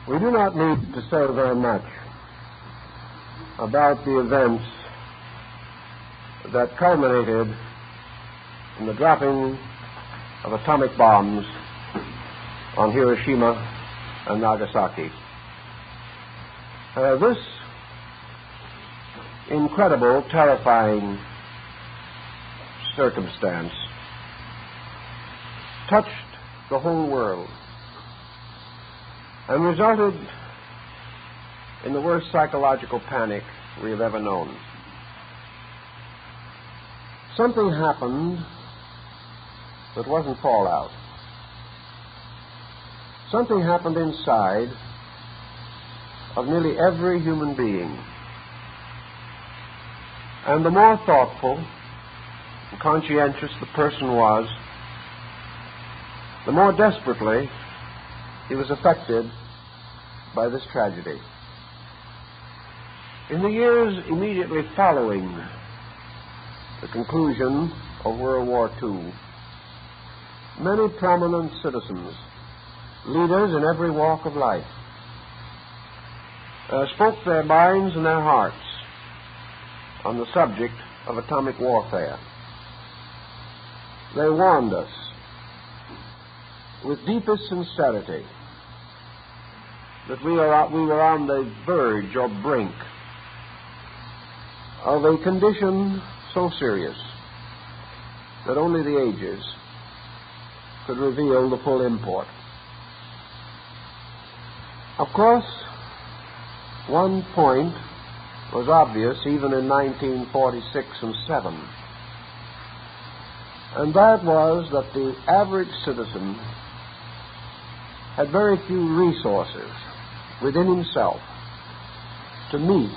We do not need to say very much about the events that culminated in the dropping of atomic bombs on Hiroshima and Nagasaki. This incredible, terrifying circumstance touched the whole world and resulted in the worst psychological panic we have ever known. Something happened that wasn't fallout. Something happened inside of nearly every human being. And the more thoughtful and conscientious the person was, the more desperately he was affected by this tragedy. In the years immediately following the conclusion of World War II, many prominent citizens, leaders in every walk of life, spoke their minds and their hearts on the subject of atomic warfare. They warned us with deepest sincerity that we were on the verge or brink of a condition so serious that only the ages could reveal the full import. Of course, one point was obvious even in 1946 and 7, and that was that the average citizen had very few resources within himself to meet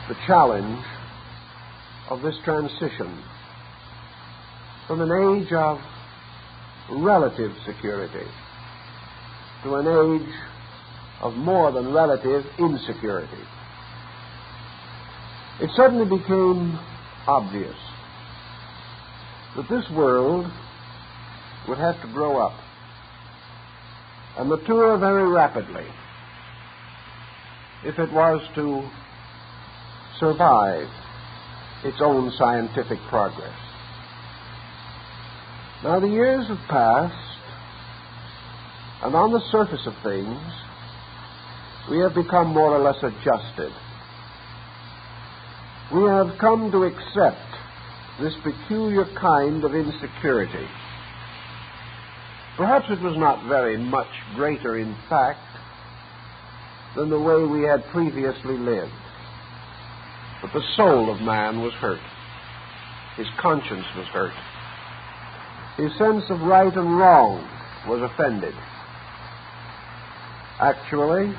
the challenge of this transition from an age of relative security to an age of more than relative insecurity. It suddenly became obvious that this world would have to grow up and mature very rapidly if it was to survive its own scientific progress. Now, the years have passed, and on the surface of things, we have become more or less adjusted. We have come to accept this peculiar kind of insecurity. Perhaps it was not very much greater in fact than the way we had previously lived. But the soul of man was hurt. His conscience was hurt. His sense of right and wrong was offended. Actually,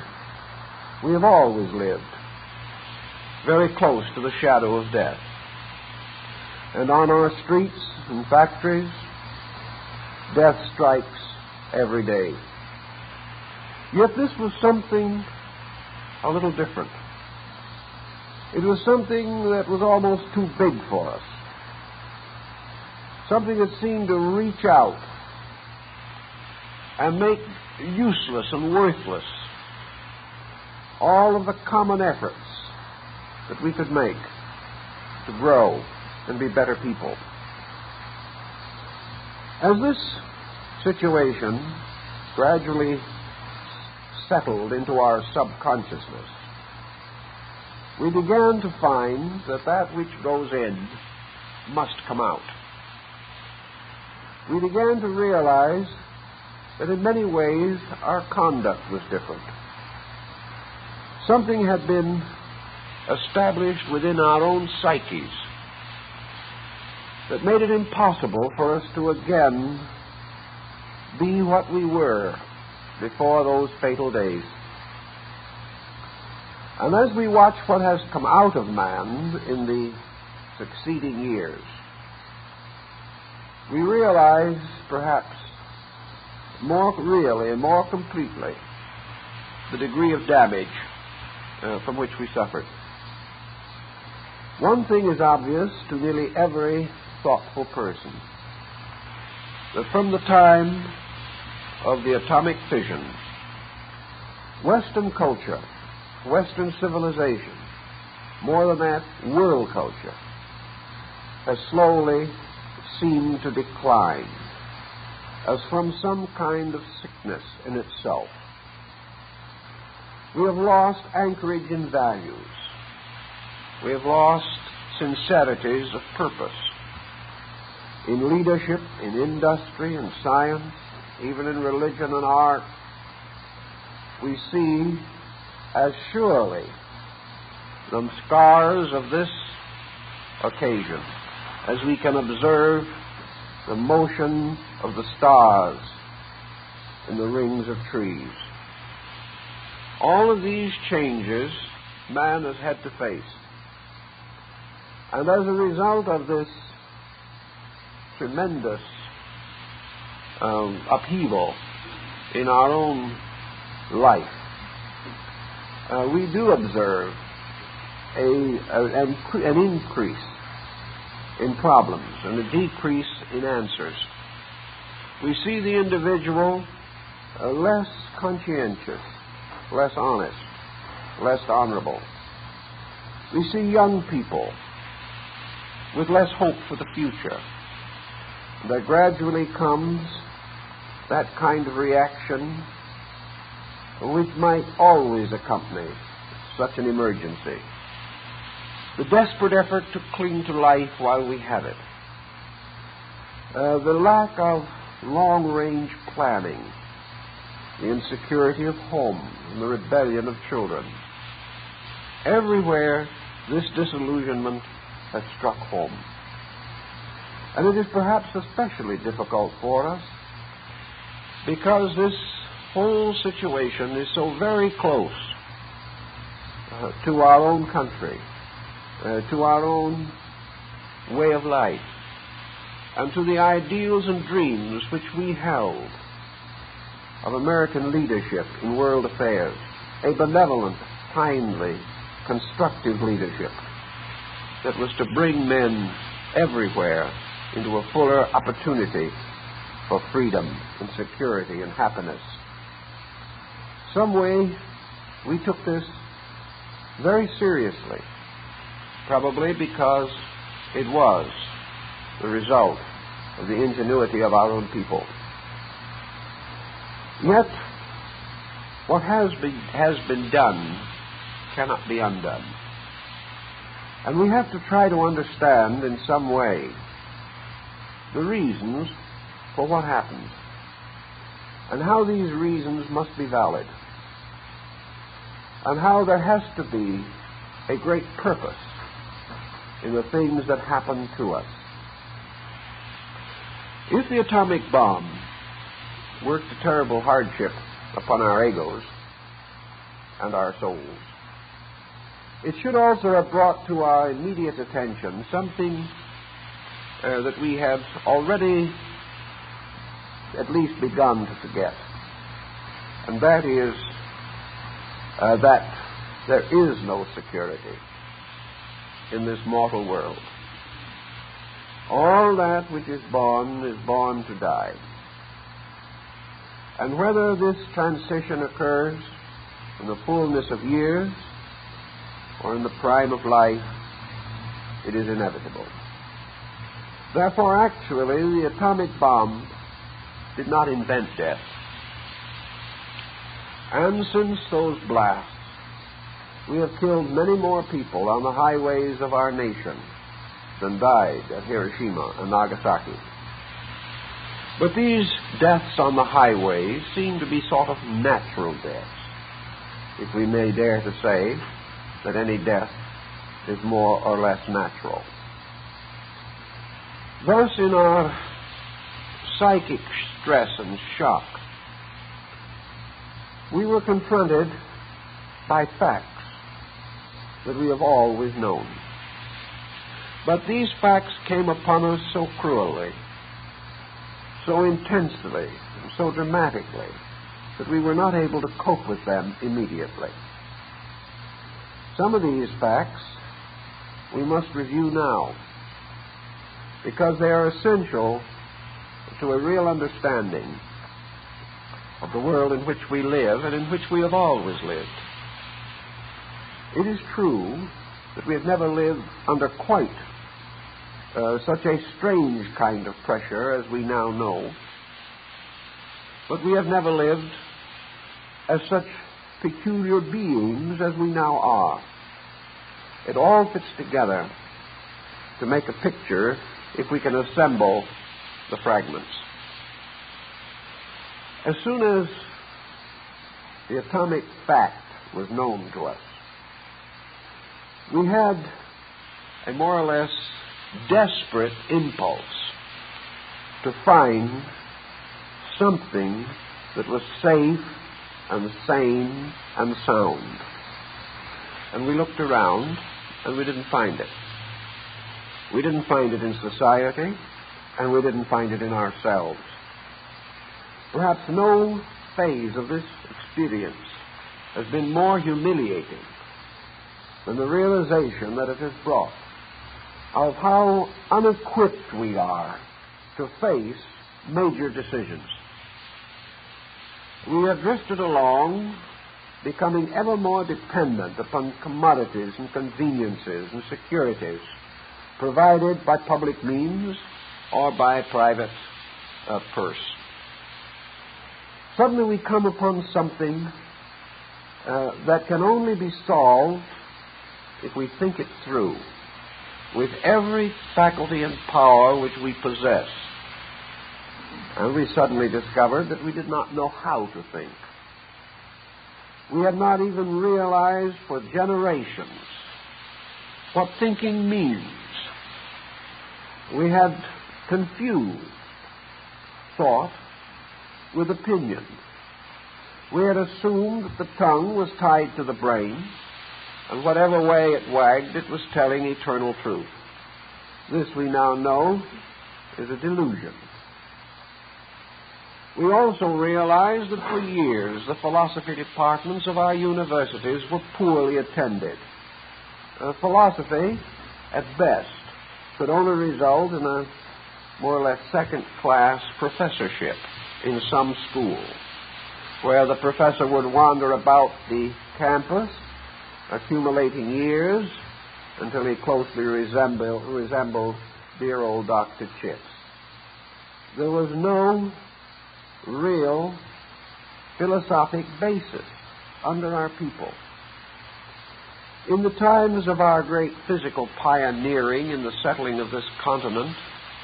we have always lived very close to the shadow of death. And on our streets and factories, death strikes every day. Yet this was something a little different. It was something that was almost too big for us. Something that seemed to reach out and make useless and worthless all of the common efforts that we could make to grow and be better people. As this situation gradually settled into our subconsciousness, we began to find that that which goes in must come out. We began to realize that in many ways our conduct was different. Something had been established within our own psyches that made it impossible for us to again be what we were before those fatal days. And as we watch what has come out of man in the succeeding years, we realize perhaps more really and more completely the degree of damage from which we suffered. One thing is obvious to nearly every thoughtful person, that from the time of the atomic fission, Western culture, Western civilization, more than that, world culture, has slowly seemed to decline as from some kind of sickness in itself. We have lost anchorage in values. We have lost sincerities of purpose in leadership, in industry, in science, even in religion and art. We see as surely the scars of this occasion as we can observe the motion of the stars in the rings of trees. All of these changes man has had to face. And as a result of this tremendous upheaval in our own life, we do observe an increase in problems and a decrease in answers. We see the individual less conscientious, less honest, less honorable. We see young people with less hope for the future. There gradually comes that kind of reaction which might always accompany such an emergency. The desperate effort to cling to life while we have it. The lack of long-range planning. The insecurity of home and the rebellion of children. Everywhere this disillusionment has struck home. And it is perhaps especially difficult for us because this whole situation is so very close to our own country, to our own way of life, and to the ideals and dreams which we held of American leadership in world affairs, a benevolent, kindly, constructive leadership that was to bring men everywhere into a fuller opportunity for freedom and security and happiness. Some way we took this very seriously, probably because it was the result of the ingenuity of our own people. Yet, what has been done cannot be undone. And we have to try to understand in some way the reasons for what happened and how these reasons must be valid and how there has to be a great purpose in the things that happen to us. If the atomic bomb worked a terrible hardship upon our egos and our souls, it should also have brought to our immediate attention something that we have already at least begun to forget. And that is that there is no security in this mortal world. All that which is born to die. And whether this transition occurs in the fullness of years or in the prime of life, it is inevitable. Therefore, actually, the atomic bomb did not invent death. And since those blasts, we have killed many more people on the highways of our nation than died at Hiroshima and Nagasaki. But these deaths on the highways seem to be sort of natural deaths, if we may dare to say that any death is more or less natural. Thus, in our psychic stress and shock, we were confronted by facts that we have always known. But these facts came upon us so cruelly, so intensely, and so dramatically, that we were not able to cope with them immediately. Some of these facts we must review now, because they are essential to a real understanding of the world in which we live and in which we have always lived. It is true that we have never lived under quite such a strange kind of pressure as we now know, but we have never lived as such peculiar beings as we now are. It all fits together to make a picture if we can assemble the fragments. As soon as the atomic fact was known to us, we had a more or less desperate impulse to find something that was safe and sane and sound. And we looked around and we didn't find it. We didn't find it in society, and we didn't find it in ourselves. Perhaps no phase of this experience has been more humiliating than the realization that it has brought of how unequipped we are to face major decisions. We have drifted along, becoming ever more dependent upon commodities and conveniences and securities provided by public means or by private purse. Suddenly we come upon something that can only be solved if we think it through with every faculty and power which we possess. And we suddenly discovered that we did not know how to think. We had not even realized for generations what thinking means. We had confused thought with opinion. We had assumed that the tongue was tied to the brain, and whatever way it wagged, it was telling eternal truth. This, we now know, is a delusion. We also realized that for years the philosophy departments of our universities were poorly attended. Philosophy, at best, could only result in a more or less second-class professorship in some school, where the professor would wander about the campus, accumulating years, until he closely resembled dear old Dr. Chips. There was no real philosophic basis under our people. In the times of our great physical pioneering in the settling of this continent,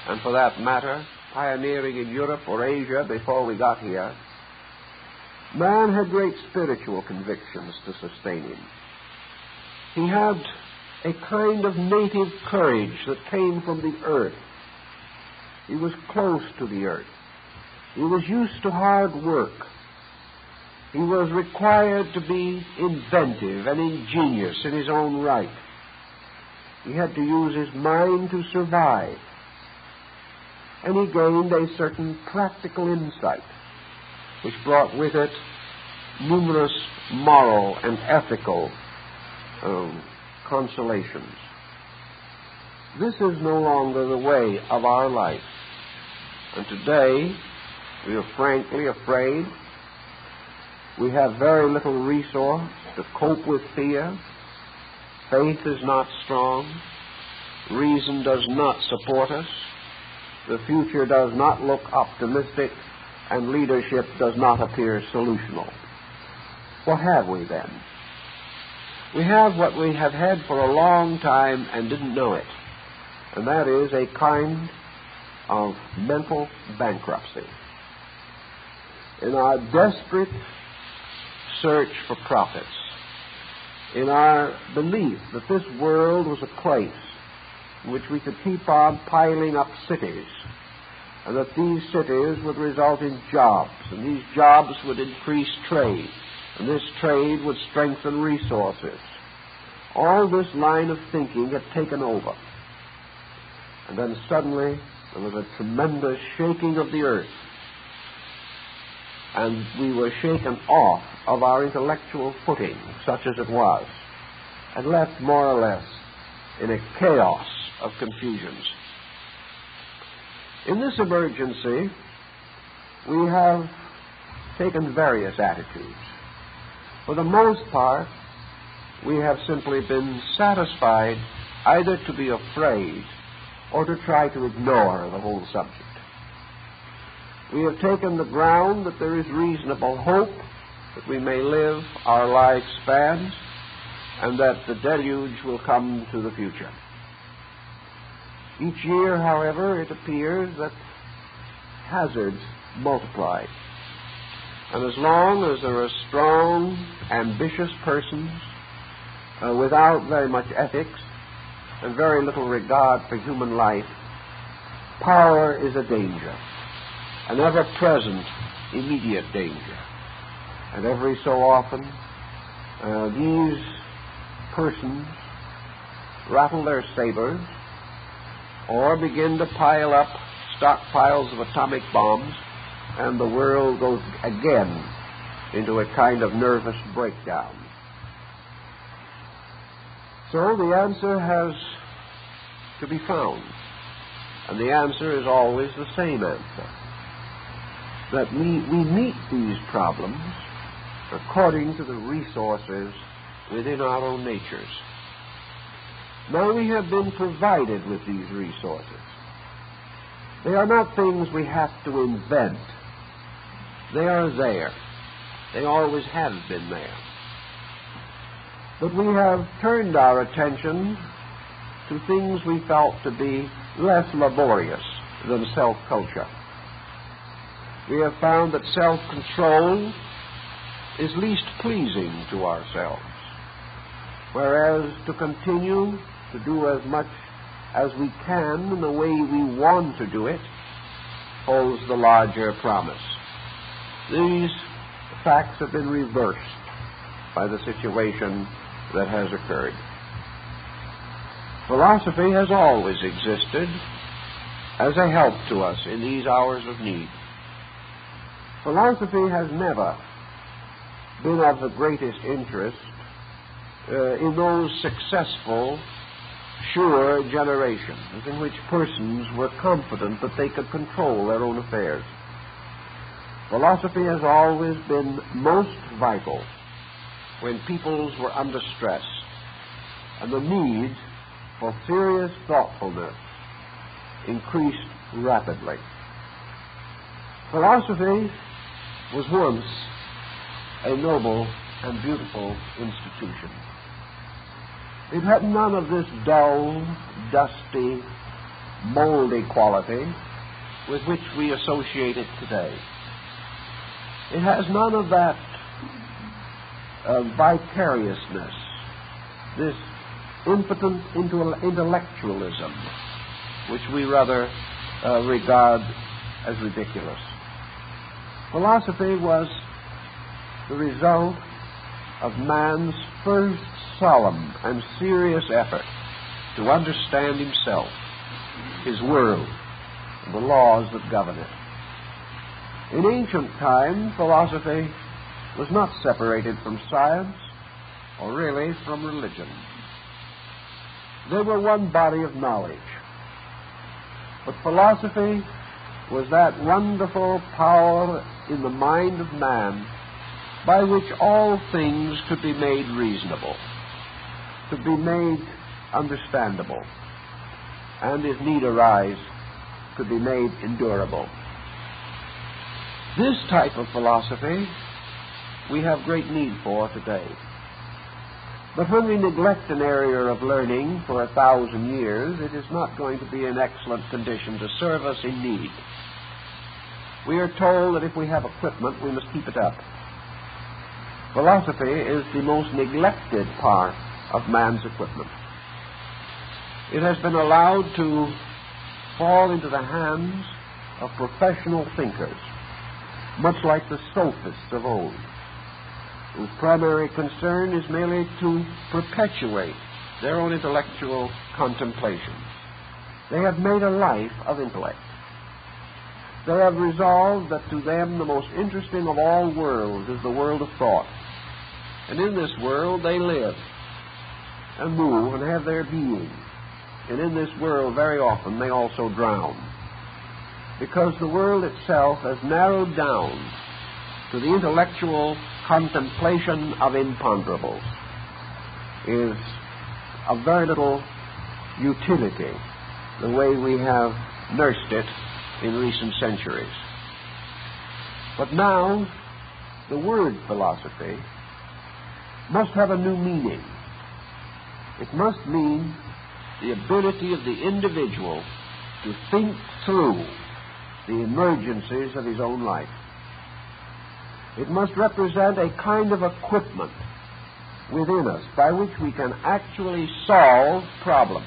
and for that matter, pioneering in Europe or Asia before we got here, man had great spiritual convictions to sustain him. He had a kind of native courage that came from the earth. He was close to the earth. He was used to hard work. He was required to be inventive and ingenious in his own right. He had to use his mind to survive. And he gained a certain practical insight, which brought with it numerous moral and ethical consolations. This is no longer the way of our life. And today, we are frankly afraid. We have very little resource to cope with fear. Faith is not strong. Reason does not support us. The future does not look optimistic, and leadership does not appear solutional. What have we then? We have what we have had for a long time and didn't know it, and that is a kind of mental bankruptcy. In our desperate search for profits, in our belief that this world was a place in which we could keep on piling up cities, and that these cities would result in jobs, and these jobs would increase trade, and this trade would strengthen resources. All this line of thinking had taken over. And then suddenly there was a tremendous shaking of the earth, and we were shaken off of our intellectual footing, such as it was, and left more or less in a chaos of confusions. In this emergency, we have taken various attitudes. For the most part, we have simply been satisfied either to be afraid or to try to ignore the whole subject. We have taken the ground that there is reasonable hope that we may live our lifespans and that the deluge will come to the future. Each year, however, it appears that hazards multiply. And as long as there are strong, ambitious persons without very much ethics and very little regard for human life, power is a danger, an ever-present, immediate danger. And every so often, these persons rattle their sabers or begin to pile up stockpiles of atomic bombs, and the world goes again into a kind of nervous breakdown. So the answer has to be found, and the answer is always the same answer, that we meet these problems according to the resources within our own natures. Now we have been provided with these resources. They are not things we have to invent. They are there. They always have been there. But we have turned our attention to things we felt to be less laborious than self-culture. We have found that self-control is least pleasing to ourselves, whereas to continue to do as much as we can in the way we want to do it holds the larger promise. These facts have been reversed by the situation that has occurred. Philosophy has always existed as a help to us in these hours of need. Philosophy has never been of the greatest interest in those successful, sure generations in which persons were confident that they could control their own affairs. Philosophy has always been most vital when peoples were under stress and the need for serious thoughtfulness increased rapidly. Philosophy was once a noble and beautiful institution. It had none of this dull, dusty, moldy quality with which we associate it today. It has none of that vicariousness, this impotent intellectualism, which we rather regard as ridiculous. Philosophy was the result of man's first solemn and serious effort to understand himself, his world, and the laws that govern it. In ancient times, philosophy was not separated from science, or really from religion. They were one body of knowledge. But philosophy was that wonderful power in the mind of man by which all things could be made reasonable, could be made understandable, and if need arise, could be made endurable. This type of philosophy we have great need for today. But when we neglect an area of learning for 1,000 years, it is not going to be in excellent condition to serve us in need. We are told that if we have equipment, we must keep it up. Philosophy is the most neglected part of man's equipment. It has been allowed to fall into the hands of professional thinkers, much like the sophists of old, whose primary concern is merely to perpetuate their own intellectual contemplations. They have made a life of intellect. They have resolved that to them the most interesting of all worlds is the world of thought. And in this world they live and move and have their being. And in this world very often they also drown, because the world itself has narrowed down to the intellectual contemplation of imponderables is of very little utility, the way we have nursed it in recent centuries. But now, the word philosophy must have a new meaning. It must mean the ability of the individual to think through the emergencies of his own life. It must represent a kind of equipment within us by which we can actually solve problems,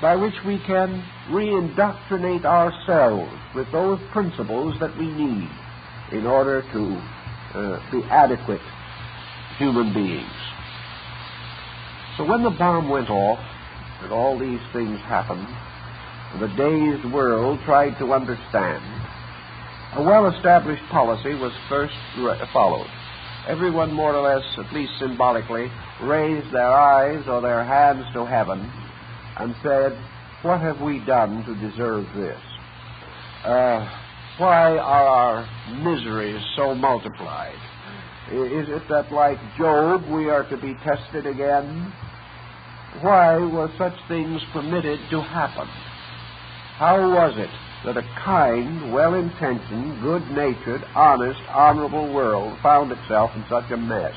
by which we can reindoctrinate ourselves with those principles that we need in order to be adequate human beings. So when the bomb went off and all these things happened, and the dazed world tried to understand, a well-established policy was first followed. Everyone more or less, at least symbolically, raised their eyes or their hands to heaven and said, "What have we done to deserve this? Why are our miseries so multiplied? Is it that, like Job, we are to be tested again? Why were such things permitted to happen? How was it that a kind, well-intentioned, good-natured, honest, honorable world found itself in such a mess?"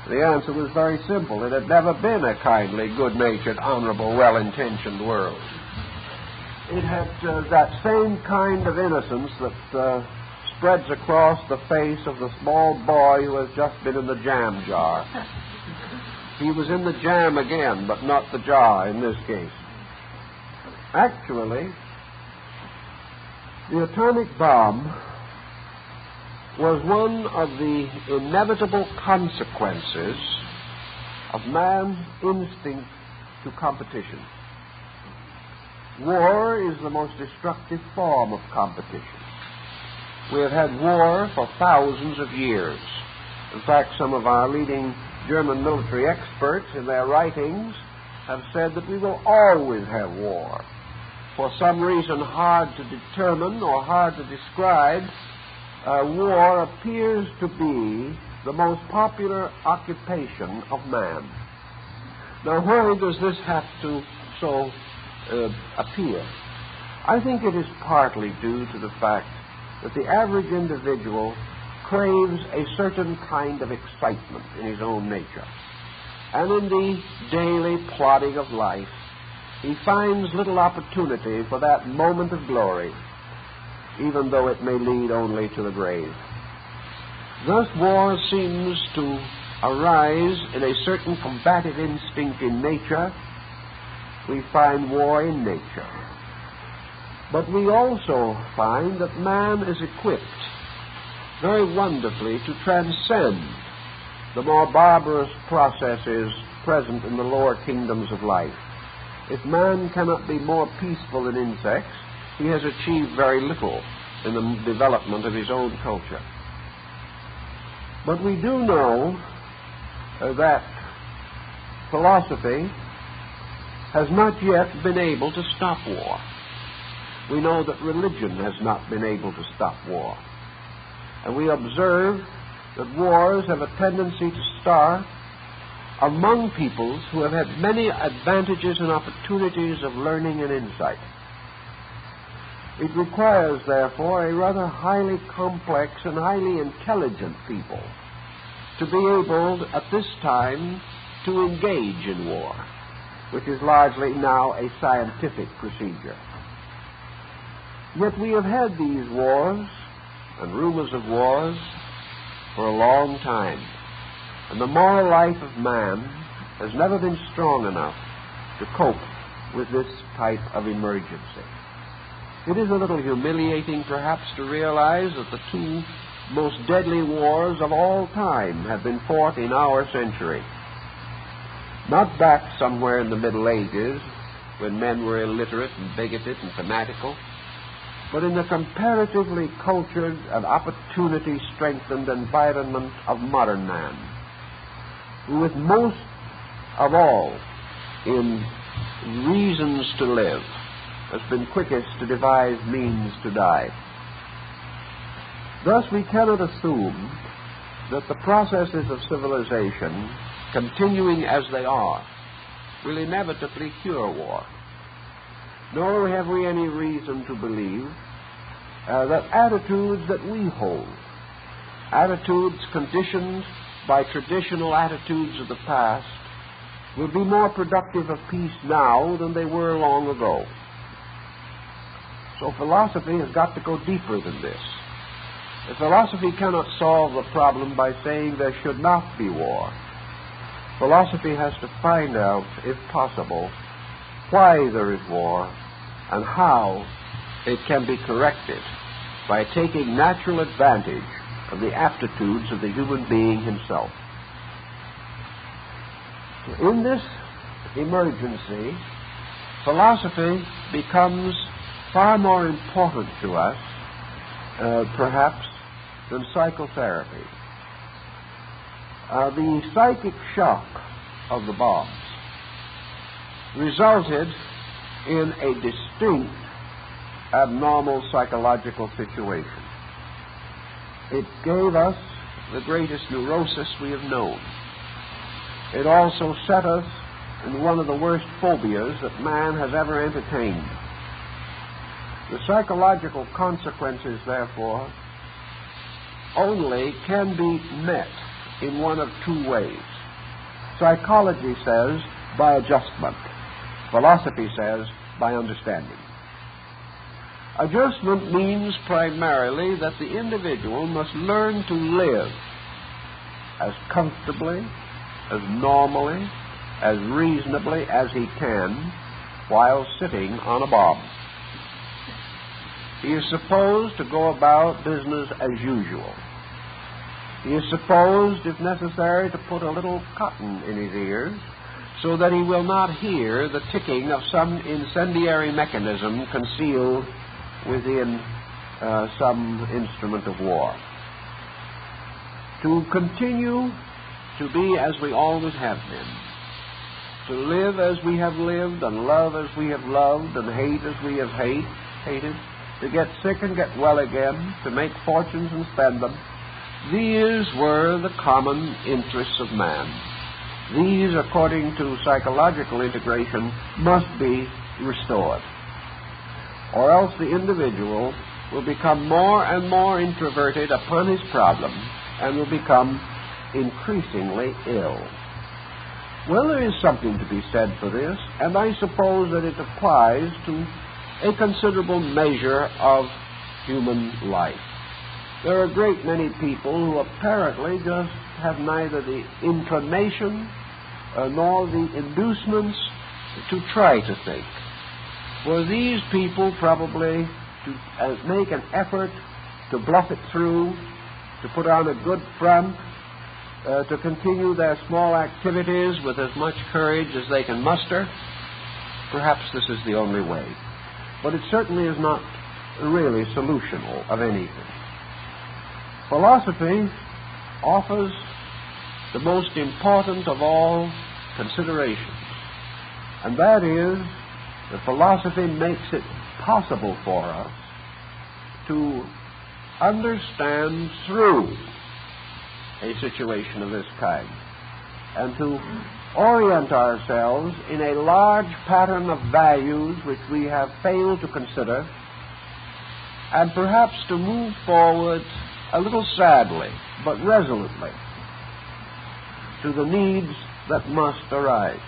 The answer was very simple. It had never been a kindly, good-natured, honorable, well-intentioned world. It had that same kind of innocence that spreads across the face of the small boy who has just been in the jam jar. He was in the jam again, but not the jar in this case. Actually, the atomic bomb was one of the inevitable consequences of man's instinct to competition. War is the most destructive form of competition. We have had war for thousands of years. In fact, some of our leading German military experts in their writings have said that we will always have war. For some reason hard to determine or hard to describe, war appears to be the most popular occupation of man. Now, why does this have to so appear? I think it is partly due to the fact that the average individual craves a certain kind of excitement in his own nature. And in the daily plodding of life, he finds little opportunity for that moment of glory, even though it may lead only to the grave. Thus, war seems to arise in a certain combative instinct in nature. We find war in nature. But we also find that man is equipped very wonderfully to transcend the more barbarous processes present in the lower kingdoms of life. If man cannot be more peaceful than insects, he has achieved very little in the development of his own culture. But we do know that philosophy has not yet been able to stop war. We know that religion has not been able to stop war. And we observe that wars have a tendency to start among peoples who have had many advantages and opportunities of learning and insight. It requires, therefore, a rather highly complex and highly intelligent people to be able, at this time, to engage in war, which is largely now a scientific procedure. Yet we have had these wars and rumors of wars for a long time, and the moral life of man has never been strong enough to cope with this type of emergency. It is a little humiliating, perhaps, to realize that the two most deadly wars of all time have been fought in our century. Not back somewhere in the Middle Ages, when men were illiterate and bigoted and fanatical, but in the comparatively cultured and opportunity-strengthened environment of modern man, who with most of all in reasons to live has been quickest to devise means to die. Thus, we cannot assume that the processes of civilization, continuing as they are, will inevitably cure war. Nor have we any reason to believe that attitudes that we hold, attitudes conditioned by traditional attitudes of the past, will be more productive of peace now than they were long ago. So philosophy has got to go deeper than this. The philosophy cannot solve the problem by saying there should not be war. Philosophy has to find out, if possible, why there is war and how it can be corrected by taking natural advantage of the aptitudes of the human being himself. In this emergency, philosophy becomes far more important to us, perhaps, than psychotherapy. The psychic shock of the bombs resulted in a distinct abnormal psychological situation. It gave us the greatest neurosis we have known. It also set us in one of the worst phobias that man has ever entertained. The psychological consequences, therefore, only can be met in one of two ways. Psychology says by adjustment. Philosophy says by understanding. Adjustment means primarily that the individual must learn to live as comfortably, as normally, as reasonably as he can while sitting on a bomb. He is supposed to go about business as usual. He is supposed, if necessary, to put a little cotton in his ears so that he will not hear the ticking of some incendiary mechanism concealed within some instrument of war. To continue to be as we always have been, to live as we have lived and love as we have loved and hate as we have hated, to get sick and get well again, to make fortunes and spend them, these were the common interests of man. These, according to psychological integration, must be restored, or else the individual will become more and more introverted upon his problem and will become increasingly ill. Well, there is something to be said for this, and I suppose that it applies to a considerable measure of human life. There are a great many people who apparently just have neither the inclination nor the inducements to try to think. For these people probably to make an effort to bluff it through, to put on a good front, to continue their small activities with as much courage as they can muster, perhaps this is the only way. But it certainly is not really solutional of anything. Philosophy offers the most important of all considerations, and that is that philosophy makes it possible for us to understand through a situation of this kind and to orient ourselves in a large pattern of values which we have failed to consider, and perhaps to move forward a little sadly but resolutely to the needs that must arise.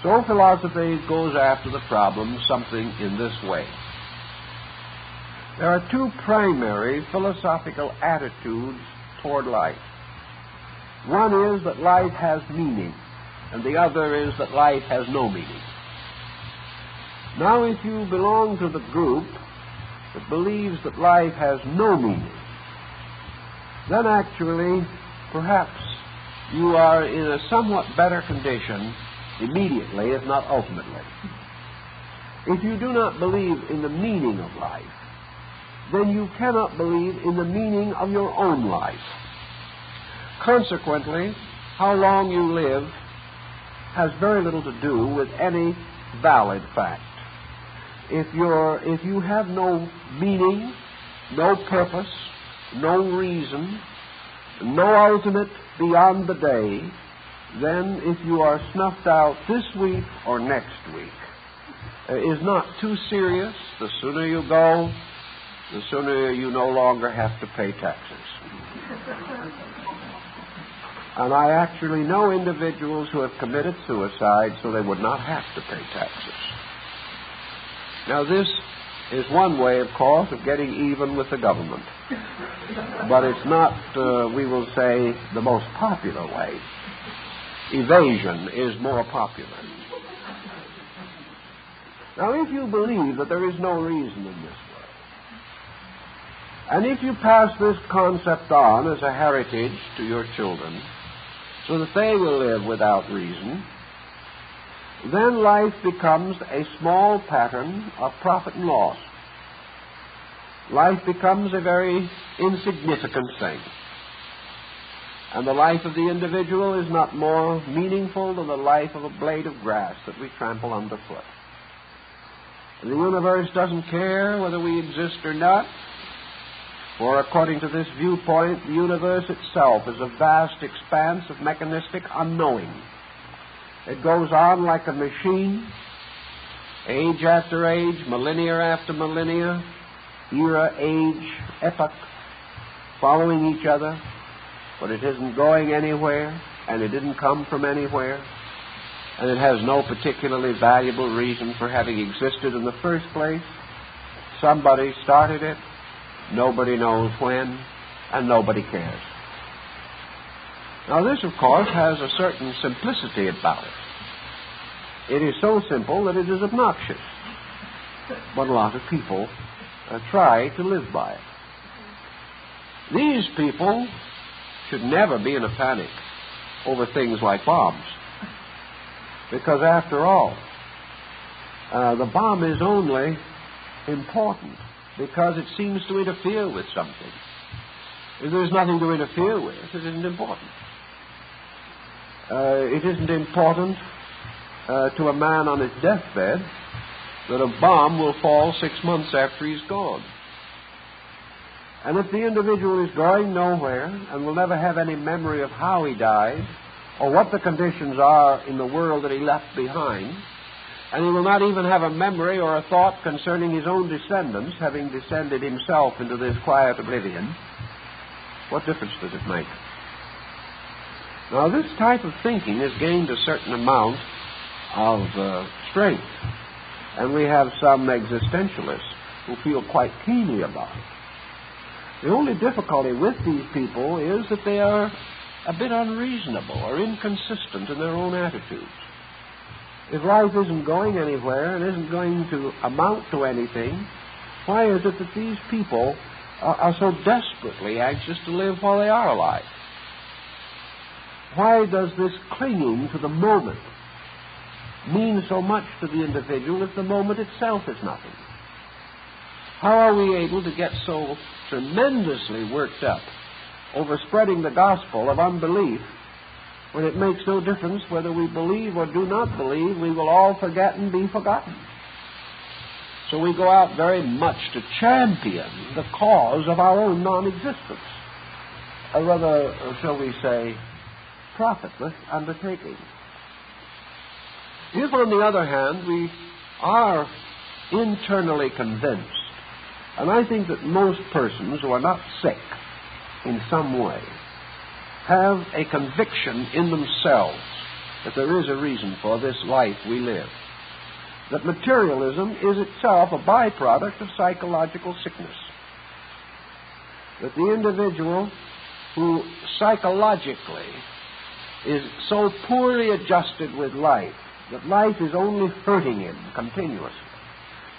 So philosophy goes after the problem something in this way. There are two primary philosophical attitudes toward life. One is that life has meaning, and the other is that life has no meaning. Now, if you belong to the group that believes that life has no meaning, then actually, perhaps, you are in a somewhat better condition immediately, if not ultimately. If you do not believe in the meaning of life, then you cannot believe in the meaning of your own life. Consequently, how long you live has very little to do with any valid fact. If you have no meaning, no purpose, no reason, no ultimate beyond the day, then if you are snuffed out this week or next week, is not too serious. The sooner you go, the sooner you no longer have to pay taxes. And I actually know individuals who have committed suicide so they would not have to pay taxes. Now this is one way, of course, of getting even with the government. But it's not, we will say, the most popular way. Evasion is more popular. Now, if you believe that there is no reason in this world, and if you pass this concept on as a heritage to your children, so that they will live without reason, then life becomes a small pattern of profit and loss. Life becomes a very insignificant thing. And the life of the individual is not more meaningful than the life of a blade of grass that we trample underfoot. The universe doesn't care whether we exist or not, for according to this viewpoint, the universe itself is a vast expanse of mechanistic unknowing. It goes on like a machine, age after age, millennia after millennia, era, age, epoch, following each other, but it isn't going anywhere, and it didn't come from anywhere, and it has no particularly valuable reason for having existed in the first place. Somebody started it, nobody knows when, and nobody cares. Now this, of course, has a certain simplicity about it. It is so simple that it is obnoxious, but a lot of people try to live by it. These people should never be in a panic over things like bombs, because after all, the bomb is only important because it seems to interfere with something. If there's nothing to interfere with, it isn't important. It isn't important to a man on his deathbed that a bomb will fall 6 months after he's gone. And if the individual is going nowhere and will never have any memory of how he died or what the conditions are in the world that he left behind, and he will not even have a memory or a thought concerning his own descendants, having descended himself into this quiet oblivion, what difference does it make? Now, this type of thinking has gained a certain amount of strength, and we have some existentialists who feel quite keenly about it. The only difficulty with these people is that they are a bit unreasonable or inconsistent in their own attitudes. If life isn't going anywhere and isn't going to amount to anything, why is it that these people are so desperately anxious to live while they are alive? Why does this clinging to the moment mean so much to the individual if the moment itself is nothing? How are we able to get so tremendously worked up over spreading the gospel of unbelief when it makes no difference whether we believe or do not believe? We will all forget and be forgotten. So we go out very much to champion the cause of our own non-existence, a rather, shall we say, profitless undertaking. If, on the other hand, we are internally convinced, and I think that most persons who are not sick in some way have a conviction in themselves that there is a reason for this life we live, that materialism is itself a byproduct of psychological sickness, that the individual who psychologically is so poorly adjusted with life that life is only hurting him continuously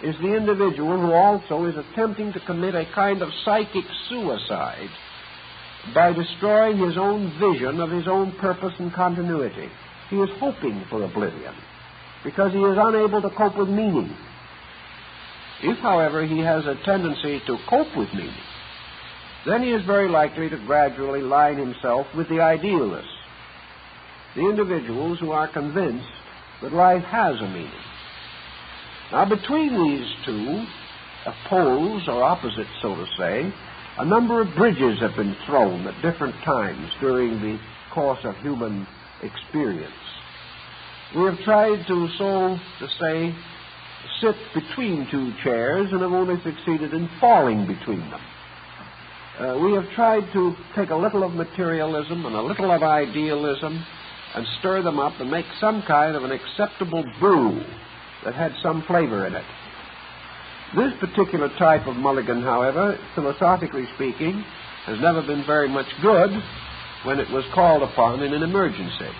is the individual who also is attempting to commit a kind of psychic suicide by destroying his own vision of his own purpose and continuity. He is hoping for oblivion because he is unable to cope with meaning. If, however, he has a tendency to cope with meaning, then he is very likely to gradually line himself with the idealists, the individuals who are convinced that life has a meaning. Now, between these two poles, or opposites, so to say, A number of bridges have been thrown at different times during the course of human experience. We have tried to, so to say, sit between two chairs and have only succeeded in falling between them. We have tried to take a little of materialism and a little of idealism and stir them up and make some kind of an acceptable brew that had some flavor in it. This particular type of mulligan, however, philosophically speaking, has never been very much good when it was called upon in an emergency.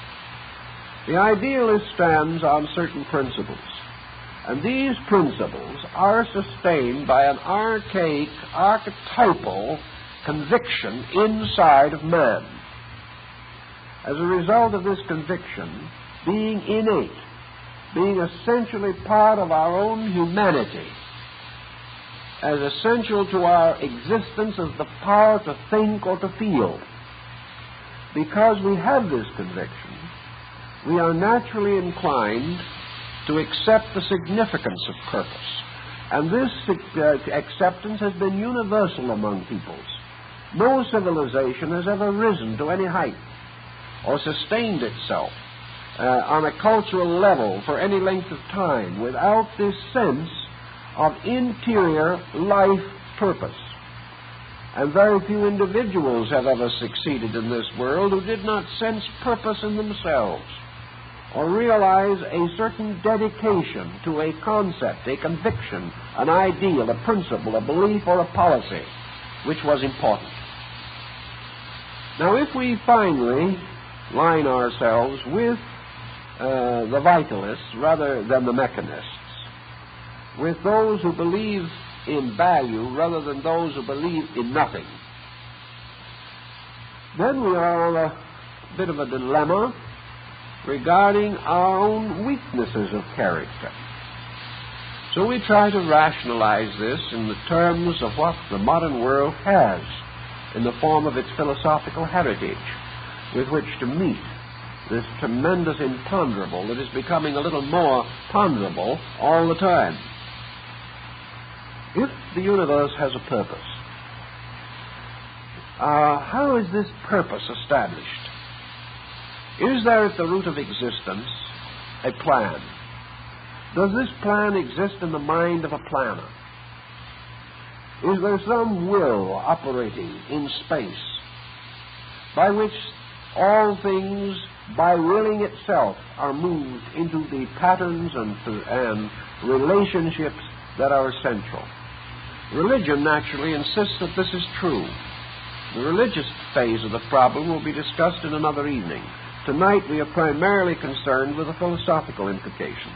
The idealist stands on certain principles, and these principles are sustained by an archaic, archetypal conviction inside of man. As a result of this conviction being innate, being essentially part of our own humanity, as essential to our existence as the power to think or to feel. Because we have this conviction, we are naturally inclined to accept the significance of purpose. And this acceptance has been universal among peoples. No civilization has ever risen to any height or sustained itself on a cultural level for any length of time without this sense of interior life purpose. And very few individuals have ever succeeded in this world who did not sense purpose in themselves or realize a certain dedication to a concept, a conviction, an ideal, a principle, a belief, or a policy which was important. Now, if we finally line ourselves with the vitalists rather than the mechanists, with those who believe in value rather than those who believe in nothing, then we are on a bit of a dilemma regarding our own weaknesses of character. So we try to rationalize this in the terms of what the modern world has in the form of its philosophical heritage with which to meet this tremendous imponderable that is becoming a little more ponderable all the time. If the universe has a purpose, how is this purpose established? Is there at the root of existence a plan? Does this plan exist in the mind of a planner? Is there some will operating in space by which all things, by willing itself, are moved into the patterns and relationships that are essential? Religion naturally insists that this is true. The religious phase of the problem will be discussed in another evening. Tonight we are primarily concerned with the philosophical implications.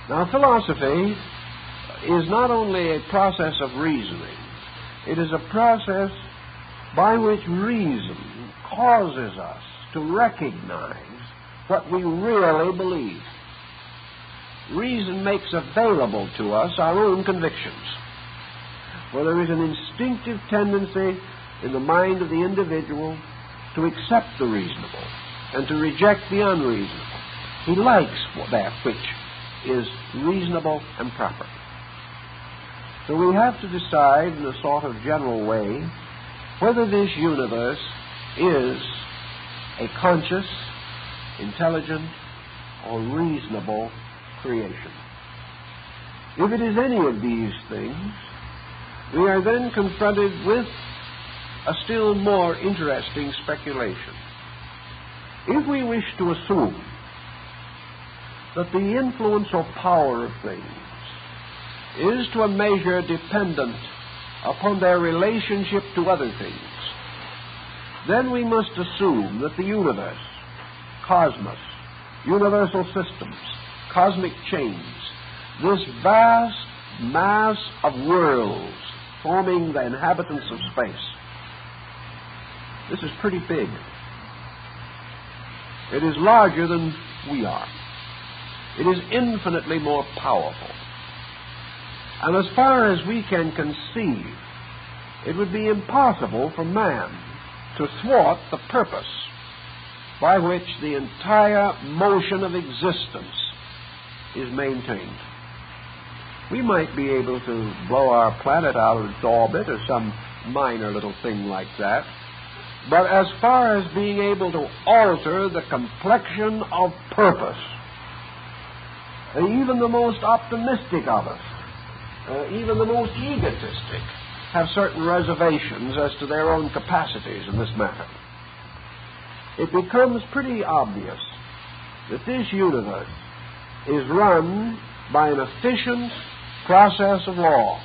Now, philosophy is not only a process of reasoning, it is a process by which reason causes us to recognize what we really believe. Reason makes available to us our own convictions. For there is an instinctive tendency in the mind of the individual to accept the reasonable and to reject the unreasonable. He likes that which is reasonable and proper. So we have to decide in a sort of general way whether this universe is a conscious, intelligent, or reasonable creation. If it is any of these things, we are then confronted with a still more interesting speculation. If we wish to assume that the influence or power of things is to a measure dependent upon their relationship to other things, then we must assume that the universe, cosmos, universal systems, cosmic chains, this vast mass of worlds forming the inhabitants of space, this is pretty big. It is larger than we are. It is infinitely more powerful. And as far as we can conceive, it would be impossible for man to thwart the purpose by which the entire motion of existence is maintained. We might be able to blow our planet out of its orbit or some minor little thing like that. But as far as being able to alter the complexion of purpose, even the most optimistic of us, even the most egotistic, have certain reservations as to their own capacities in this matter. It becomes pretty obvious that this universe is run by an efficient process of law,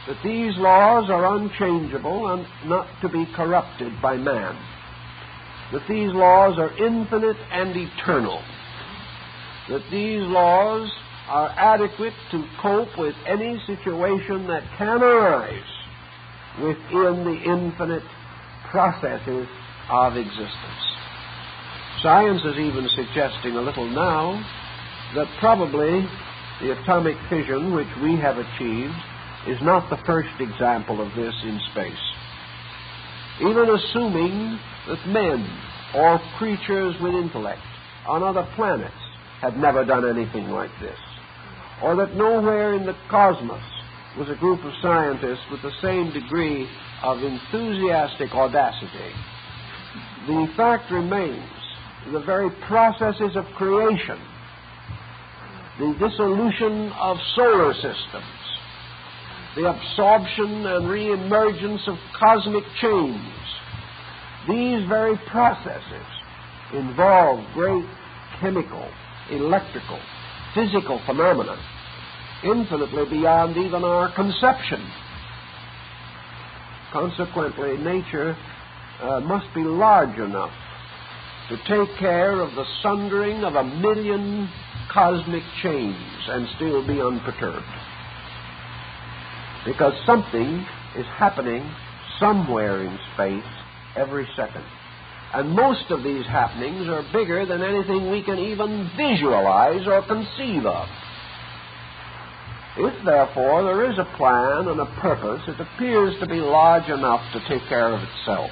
that these laws are unchangeable and not to be corrupted by man, that these laws are infinite and eternal, that these laws are adequate to cope with any situation that can arise within the infinite processes of existence. Science is even suggesting a little now that probably the atomic fission which we have achieved is not the first example of this in space. Even assuming that men or creatures with intellect on other planets had never done anything like this, or that nowhere in the cosmos was a group of scientists with the same degree of enthusiastic audacity, the fact remains the very processes of creation, the dissolution of solar systems, the absorption and re-emergence of cosmic chains, these very processes involve great chemical, electrical, physical phenomena, infinitely beyond even our conception. Consequently, nature must be large enough to take care of the sundering of 1,000,000 cosmic chains and still be unperturbed. Because something is happening somewhere in space every second. And most of these happenings are bigger than anything we can even visualize or conceive of. If, therefore, there is a plan and a purpose, it appears to be large enough to take care of itself.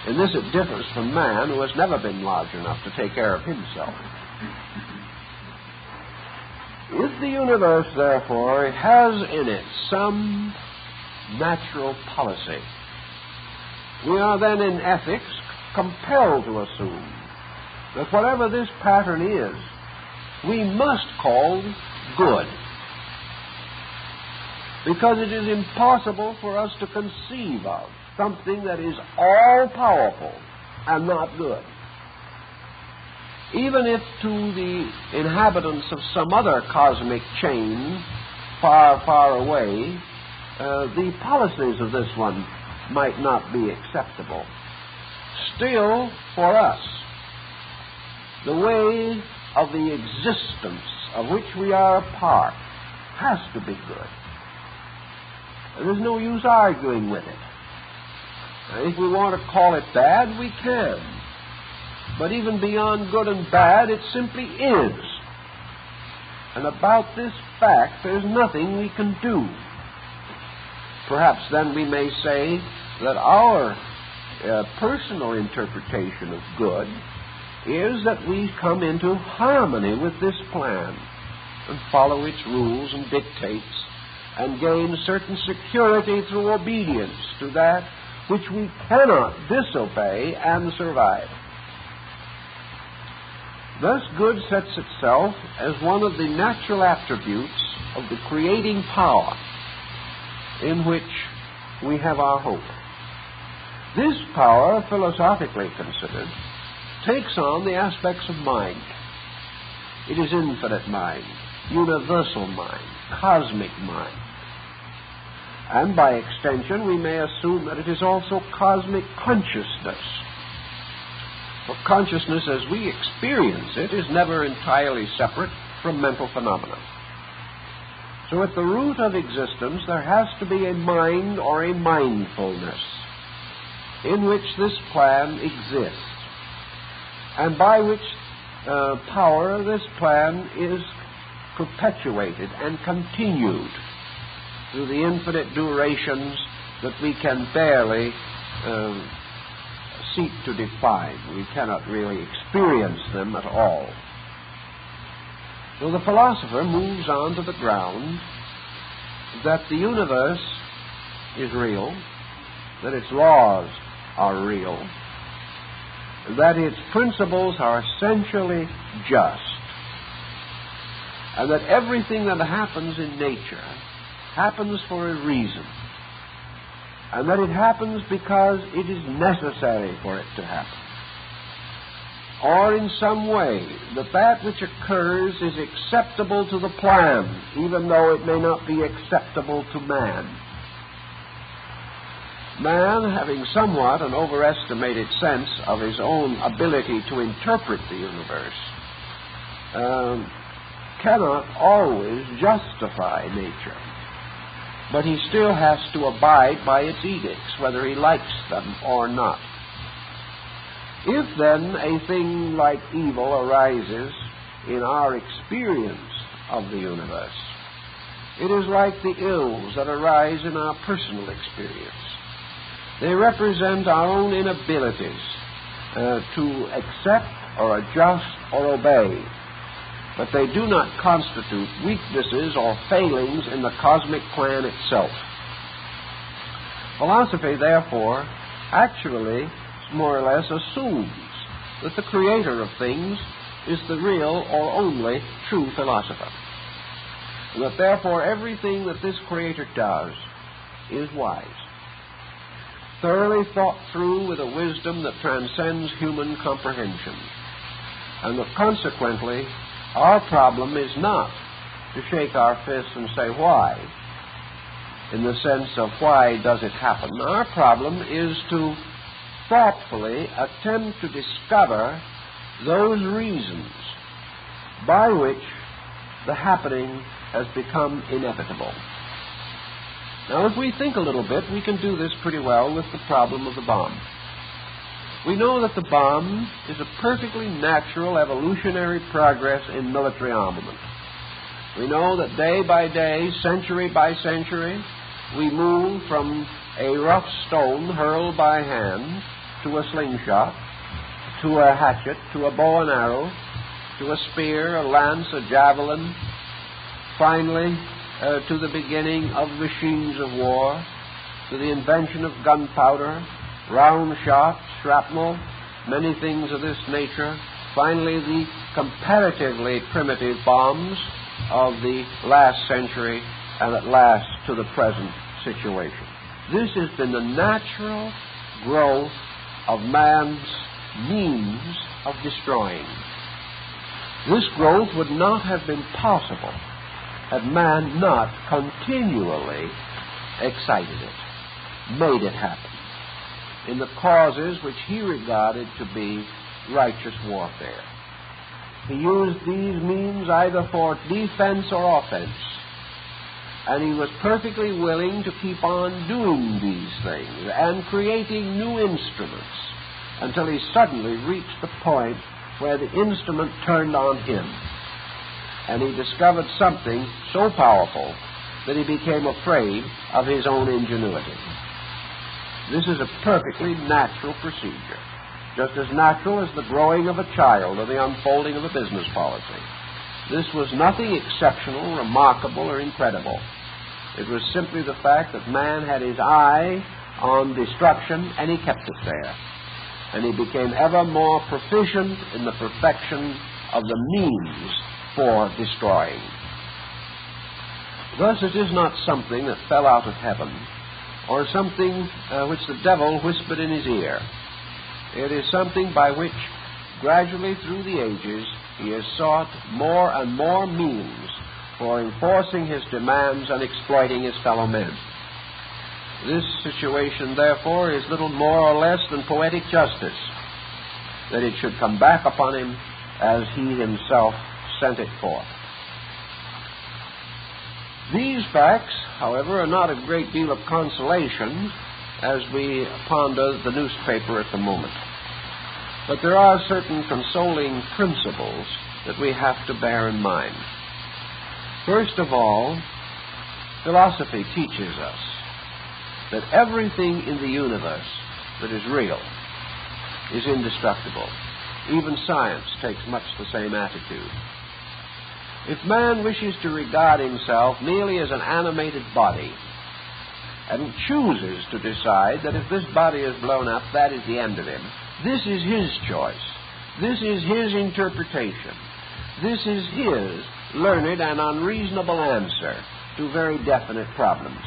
In this it differs from man, who has never been large enough to take care of himself. If the universe, therefore, has in it some natural policy, we are then in ethics compelled to assume that whatever this pattern is, we must call good. Because it is impossible for us to conceive of something that is all-powerful and not good. Even if to the inhabitants of some other cosmic chain far, far away, the policies of this one might not be acceptable, still, for us, the way of the existence of which we are a part has to be good. There's no use arguing with it. If we want to call it bad, we can. But even beyond good and bad, it simply is. And about this fact, there's nothing we can do. Perhaps then we may say that our personal interpretation of good is that we come into harmony with this plan and follow its rules and dictates and gain certain security through obedience to that which we cannot disobey and survive. Thus, good sets itself as one of the natural attributes of the creating power in which we have our hope. This power, philosophically considered, takes on the aspects of mind. It is infinite mind, universal mind, cosmic mind. And by extension, we may assume that it is also cosmic consciousness. For consciousness as we experience it is never entirely separate from mental phenomena. So at the root of existence there has to be a mind or a mindfulness in which this plan exists, and by which power this plan is perpetuated and continued through the infinite durations that we can barely seek to define. We cannot really experience them at all. So the philosopher moves on to the ground that the universe is real, that its laws are real, that its principles are essentially just, and that everything that happens in nature happens for a reason, and that it happens because it is necessary for it to happen, or in some way that which occurs is acceptable to the plan, even though it may not be acceptable to man. Man, having somewhat an overestimated sense of his own ability to interpret the universe, cannot always justify nature. But he still has to abide by its edicts, whether he likes them or not. If then a thing like evil arises in our experience of the universe, it is like the ills that arise in our personal experience. They represent our own inabilities to accept or adjust or obey, but they do not constitute weaknesses or failings in the cosmic plan itself. Philosophy, therefore, actually more or less assumes that the creator of things is the real or only true philosopher, and that therefore everything that this creator does is wise, thoroughly thought through with a wisdom that transcends human comprehension, and that consequently our problem is not to shake our fists and say why, in the sense of why does it happen. Our problem is to thoughtfully attempt to discover those reasons by which the happening has become inevitable. Now, if we think a little bit, we can do this pretty well with the problem of the bomb. We know that the bomb is a perfectly natural evolutionary progress in military armament. We know that day by day, century by century, we move from a rough stone hurled by hand to a slingshot, to a hatchet, to a bow and arrow, to a spear, a lance, a javelin, finally to the beginning of machines of war, to the invention of gunpowder, round shot, shrapnel, many things of this nature, finally the comparatively primitive bombs of the last century, and at last to the present situation. This has been the natural growth of man's means of destroying. This growth would not have been possible had man not continually excited it, made it happen, in the causes which he regarded to be righteous warfare. He used these means either for defense or offense, and he was perfectly willing to keep on doing these things and creating new instruments until he suddenly reached the point where the instrument turned on him, and he discovered something so powerful that he became afraid of his own ingenuity. This is a perfectly natural procedure, just as natural as the growing of a child or the unfolding of a business policy. This was nothing exceptional, remarkable, or incredible. It was simply the fact that man had his eye on destruction, and he kept it there. And he became ever more proficient in the perfection of the means for destroying. Thus, it is not something that fell out of heaven, or something which the devil whispered in his ear. It is something by which, gradually through the ages, he has sought more and more means for enforcing his demands and exploiting his fellow men. This situation, therefore, is little more or less than poetic justice, that it should come back upon him as he himself sent it forth. These facts, however, are not a great deal of consolation as we ponder the newspaper at the moment. But there are certain consoling principles that we have to bear in mind. First of all, philosophy teaches us that everything in the universe that is real is indestructible. Even science takes much the same attitude. If man wishes to regard himself merely as an animated body, and chooses to decide that if this body is blown up, that is the end of him, this is his choice. This is his interpretation. This is his learned and unreasonable answer to very definite problems.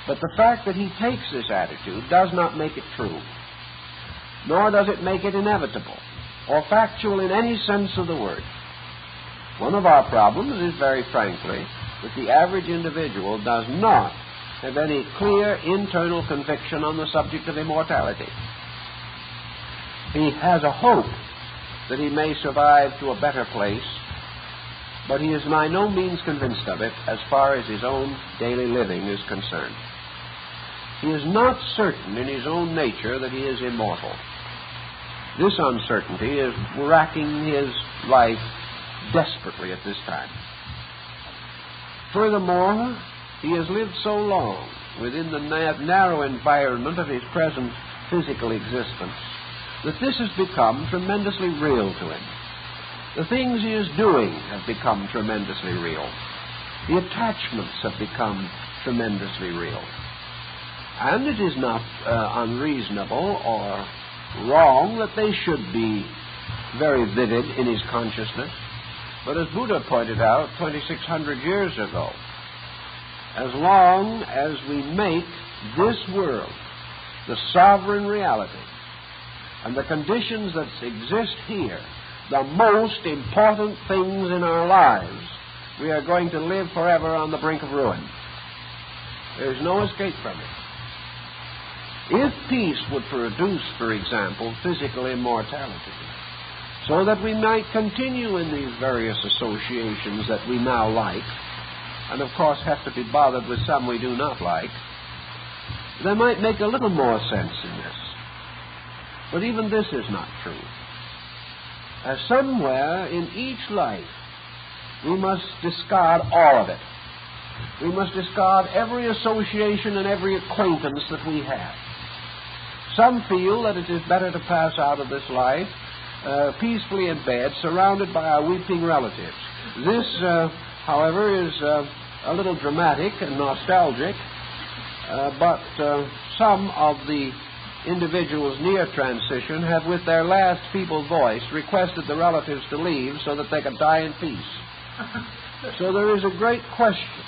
But the fact that he takes this attitude does not make it true, nor does it make it inevitable or factual in any sense of the word. One of our problems is, very frankly, that the average individual does not have any clear internal conviction on the subject of immortality. He has a hope that he may survive to a better place, but he is by no means convinced of it as far as his own daily living is concerned. He is not certain in his own nature that he is immortal. This uncertainty is racking his life desperately at this time. Furthermore, he has lived so long within the narrow environment of his present physical existence that this has become tremendously real to him. The things he is doing have become tremendously real. The attachments have become tremendously real. And it is not unreasonable or wrong that they should be very vivid in his consciousness. But as Buddha pointed out 2,600 years ago, as long as we make this world the sovereign reality and the conditions that exist here the most important things in our lives, we are going to live forever on the brink of ruin. There's no escape from it. If peace would produce, for example, physical immortality, so that we might continue in these various associations that we now like, and of course have to be bothered with some we do not like, they might make a little more sense in this. But even this is not true. As somewhere in each life, we must discard all of it. We must discard every association and every acquaintance that we have. Some feel that it is better to pass out of this life peacefully in bed, surrounded by our weeping relatives. This, however, is a little dramatic and nostalgic, but some of the individuals near transition have, with their last feeble voice, requested the relatives to leave so that they could die in peace. So there is a great question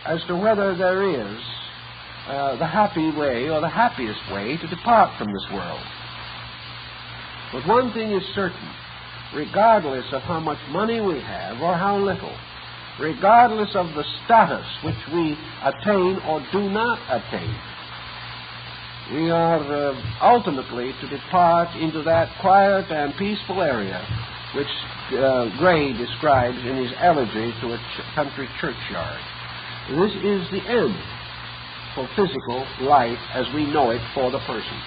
as to whether there is the happy way or the happiest way to depart from this world. But one thing is certain, regardless of how much money we have or how little, regardless of the status which we attain or do not attain, we are ultimately to depart into that quiet and peaceful area which Gray describes in his elegy to a country churchyard. This is the end for physical life as we know it for the person.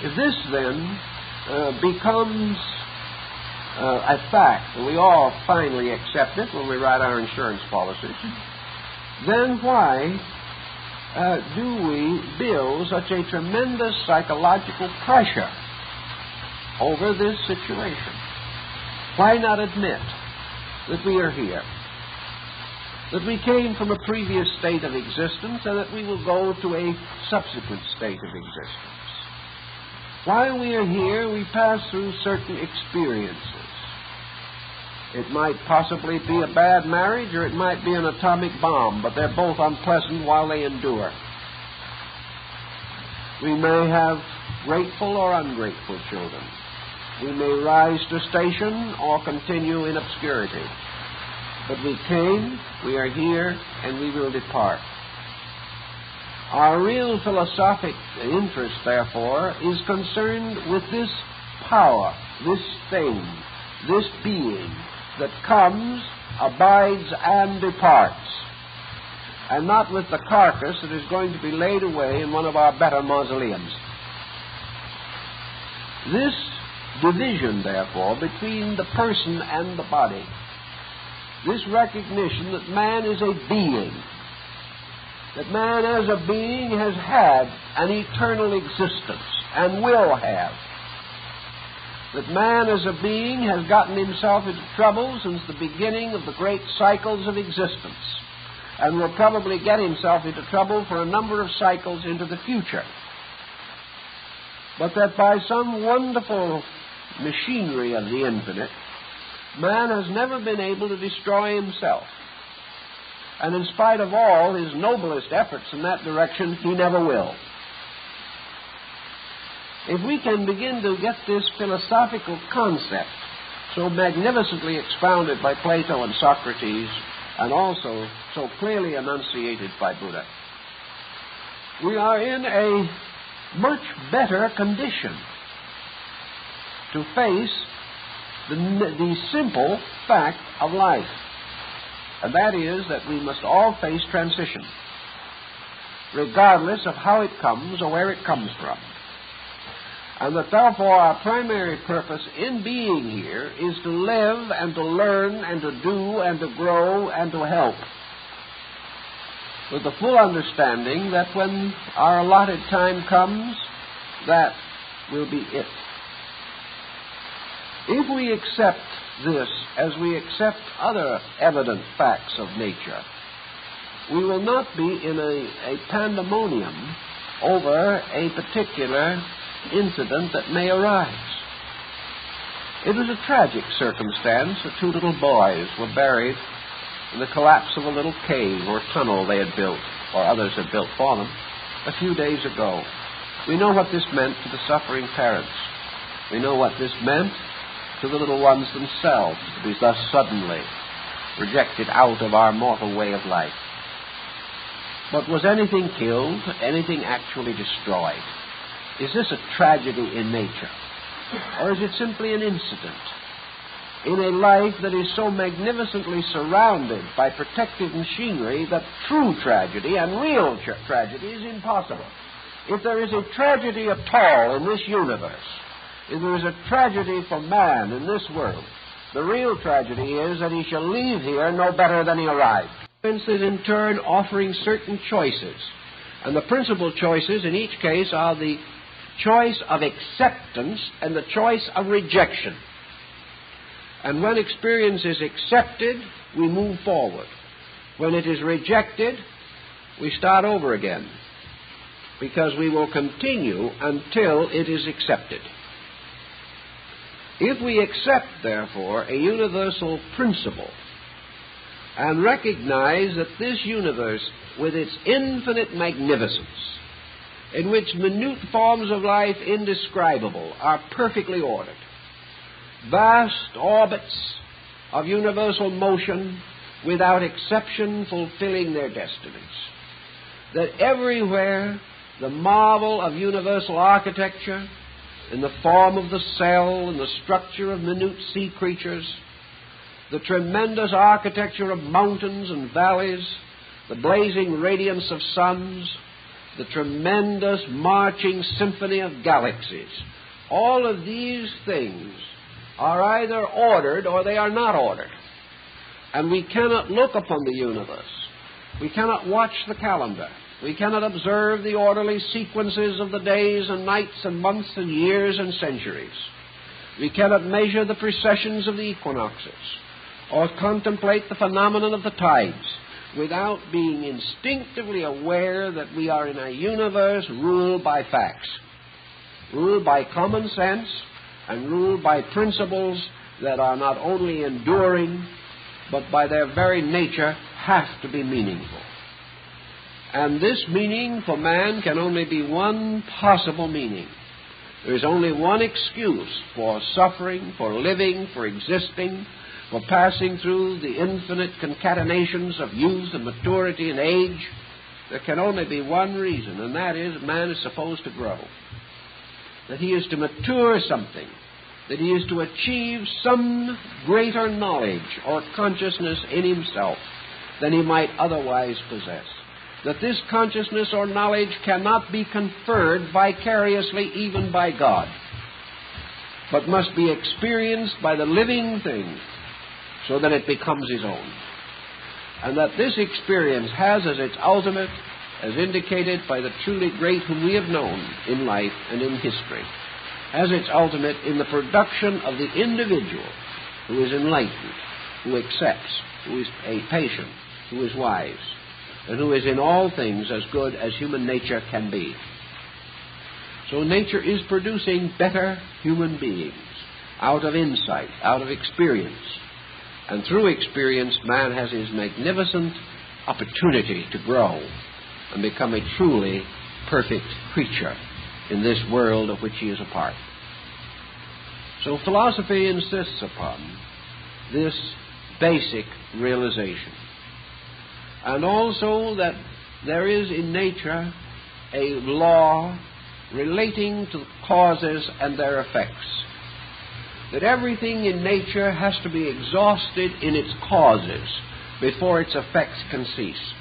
If this then becomes a fact, and we all finally accept it when we write our insurance policies, then why do we build such a tremendous psychological pressure over this situation? Why not admit that we are here, that we came from a previous state of existence, and that we will go to a subsequent state of existence? While we are here, we pass through certain experiences. It might possibly be a bad marriage, or it might be an atomic bomb, but they're both unpleasant while they endure. We may have grateful or ungrateful children. We may rise to station or continue in obscurity. But we came, we are here, and we will depart. Our real philosophic interest, therefore, is concerned with this power, this thing, this being that comes, abides, and departs, and not with the carcass that is going to be laid away in one of our better mausoleums. This division, therefore, between the person and the body, this recognition that man is a being, that man as a being has had an eternal existence and will have, that man as a being has gotten himself into trouble since the beginning of the great cycles of existence, and will probably get himself into trouble for a number of cycles into the future. But that by some wonderful machinery of the infinite, man has never been able to destroy himself. And in spite of all his noblest efforts in that direction, he never will. If we can begin to get this philosophical concept so magnificently expounded by Plato and Socrates, and also so clearly enunciated by Buddha, we are in a much better condition to face the simple fact of life. And that is that we must all face transition, regardless of how it comes or where it comes from. And that therefore our primary purpose in being here is to live and to learn and to do and to grow and to help, with the full understanding that when our allotted time comes, that will be it. If we accept this as we accept other evident facts of nature, we will not be in a pandemonium over a particular incident that may arise. It was a tragic circumstance that two little boys were buried in the collapse of a little cave or tunnel they had built, or others had built for them, a few days ago. We know what this meant to the suffering parents. We know what this meant to the little ones themselves, to be thus suddenly rejected out of our mortal way of life. But was anything killed, anything actually destroyed? Is this a tragedy in nature? Or is it simply an incident in a life that is so magnificently surrounded by protective machinery that true tragedy and real tragedy is impossible? If there is a tragedy at all in this universe, if there is a tragedy for man in this world, the real tragedy is that he shall leave here no better than he arrived. Is in turn offering certain choices. And the principal choices in each case are the choice of acceptance and the choice of rejection. And when experience is accepted, we move forward. When it is rejected, we start over again, because we will continue until it is accepted. If we accept, therefore, a universal principle and recognize that this universe, with its infinite magnificence, in which minute forms of life indescribable are perfectly ordered, vast orbits of universal motion without exception fulfilling their destinies, that everywhere the marvel of universal architecture in the form of the cell and the structure of minute sea creatures, the tremendous architecture of mountains and valleys, the blazing radiance of suns, the tremendous marching symphony of galaxies, all of these things are either ordered or they are not ordered. And we cannot look upon the universe. We cannot watch the calendar. We cannot observe the orderly sequences of the days and nights and months and years and centuries. We cannot measure the precessions of the equinoxes or contemplate the phenomenon of the tides without being instinctively aware that we are in a universe ruled by facts, ruled by common sense, and ruled by principles that are not only enduring, but by their very nature have to be meaningful. And this meaning for man can only be one possible meaning. There is only one excuse for suffering, for living, for existing, for passing through the infinite concatenations of youth and maturity and age. There can only be one reason, and that is man is supposed to grow. That he is to mature something, that he is to achieve some greater knowledge or consciousness in himself than he might otherwise possess. That this consciousness or knowledge cannot be conferred vicariously even by God, but must be experienced by the living thing so that it becomes his own. And that this experience has as its ultimate, as indicated by the truly great whom we have known in life and in history, has its ultimate in the production of the individual who is enlightened, who accepts, who is patient, who is wise, and who is in all things as good as human nature can be. So nature is producing better human beings out of insight, out of experience. And through experience, man has his magnificent opportunity to grow and become a truly perfect creature in this world of which he is a part. So philosophy insists upon this basic realization. And also that there is in nature a law relating to causes and their effects. That everything in nature has to be exhausted in its causes before its effects can cease.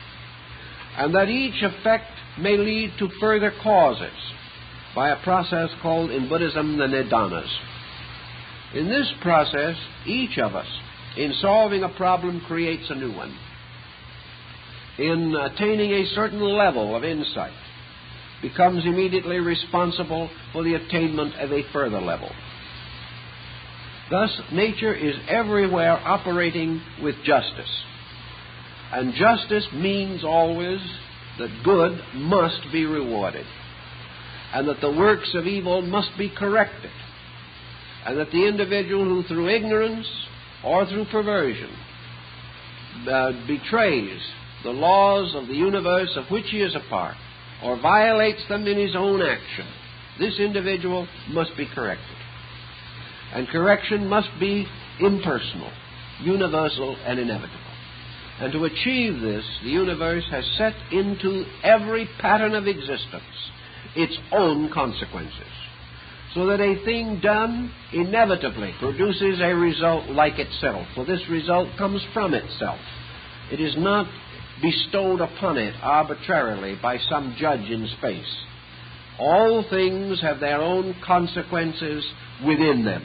And that each effect may lead to further causes by a process called in Buddhism the nidanas. In this process, each of us, in solving a problem, creates a new one. In attaining a certain level of insight, becomes immediately responsible for the attainment of a further level. Thus, nature is everywhere operating with justice. And justice means always that good must be rewarded, and that the works of evil must be corrected, and that the individual who through ignorance or through perversion betrays the laws of the universe of which he is a part, or violates them in his own action, this individual must be corrected. And correction must be impersonal, universal, and inevitable. And to achieve this, the universe has set into every pattern of existence its own consequences, so that a thing done inevitably produces a result like itself, for this result comes from itself. It is not bestowed upon it arbitrarily by some judge in space. All things have their own consequences within them.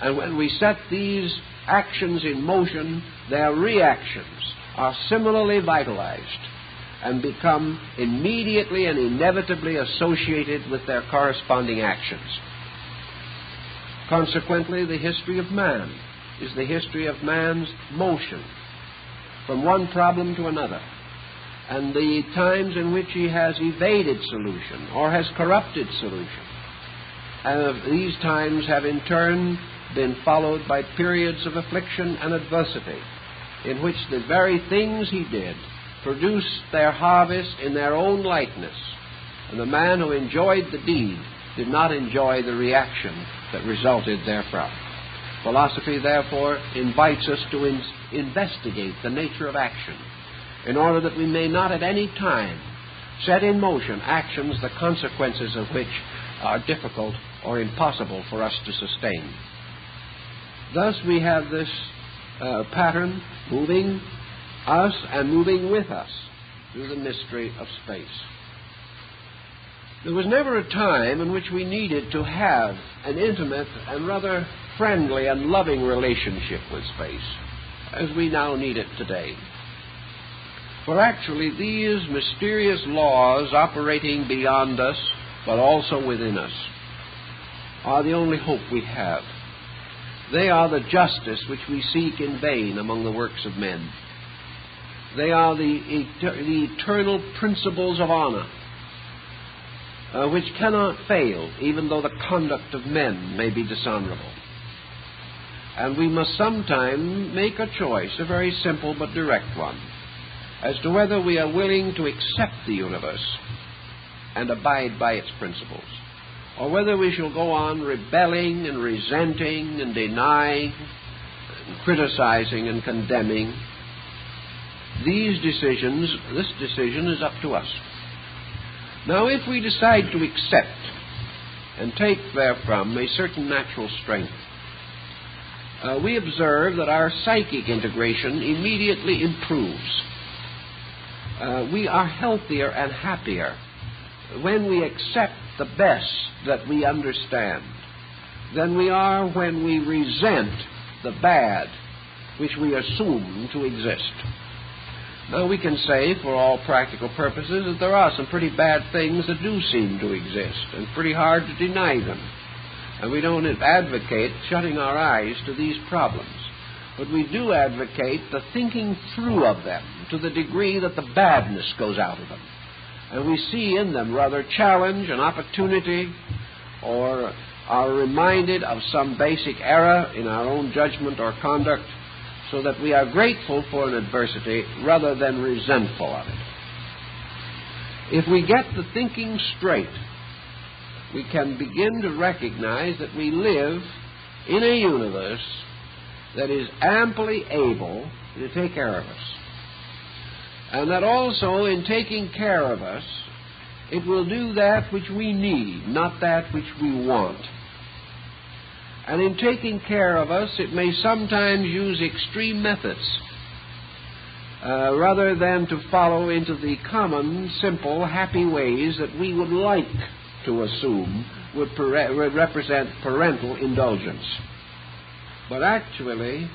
And when we set these actions in motion, their reactions are similarly vitalized and become immediately and inevitably associated with their corresponding actions. Consequently, the history of man is the history of man's motion from one problem to another, and the times in which he has evaded solution or has corrupted solution. And these times have in turn been followed by periods of affliction and adversity, in which the very things he did produced their harvest in their own likeness, and the man who enjoyed the deed did not enjoy the reaction that resulted therefrom. Philosophy, therefore, invites us to investigate the nature of action, in order that we may not at any time set in motion actions the consequences of which are difficult or impossible for us to sustain. Thus we have this pattern moving us and moving with us through the mystery of space. There was never a time in which we needed to have an intimate and rather friendly and loving relationship with space, as we now need it today. For actually, these mysterious laws operating beyond us, but also within us, are the only hope we have. They are the justice which we seek in vain among the works of men. They are the eternal principles of honor, which cannot fail, even though the conduct of men may be dishonorable. And we must sometime make a choice, a very simple but direct one, as to whether we are willing to accept the universe and abide by its principles, or whether we shall go on rebelling and resenting and denying and criticizing and condemning. This decision is up to us. Now, if we decide to accept and take therefrom a certain natural strength, we observe that our psychic integration immediately improves. We are healthier and happier when we accept the best that we understand than we are when we resent the bad which we assume to exist. Now, we can say, for all practical purposes, that there are some pretty bad things that do seem to exist, and pretty hard to deny them. And we don't advocate shutting our eyes to these problems. But we do advocate the thinking through of them to the degree that the badness goes out of them. And we see in them rather challenge and opportunity, or are reminded of some basic error in our own judgment or conduct, so that we are grateful for an adversity rather than resentful of it. If we get the thinking straight, we can begin to recognize that we live in a universe that is amply able to take care of us. And that also, in taking care of us, it will do that which we need, not that which we want. And in taking care of us, it may sometimes use extreme methods, rather than to follow into the common, simple, happy ways that we would like to assume would represent parental indulgence. But actually,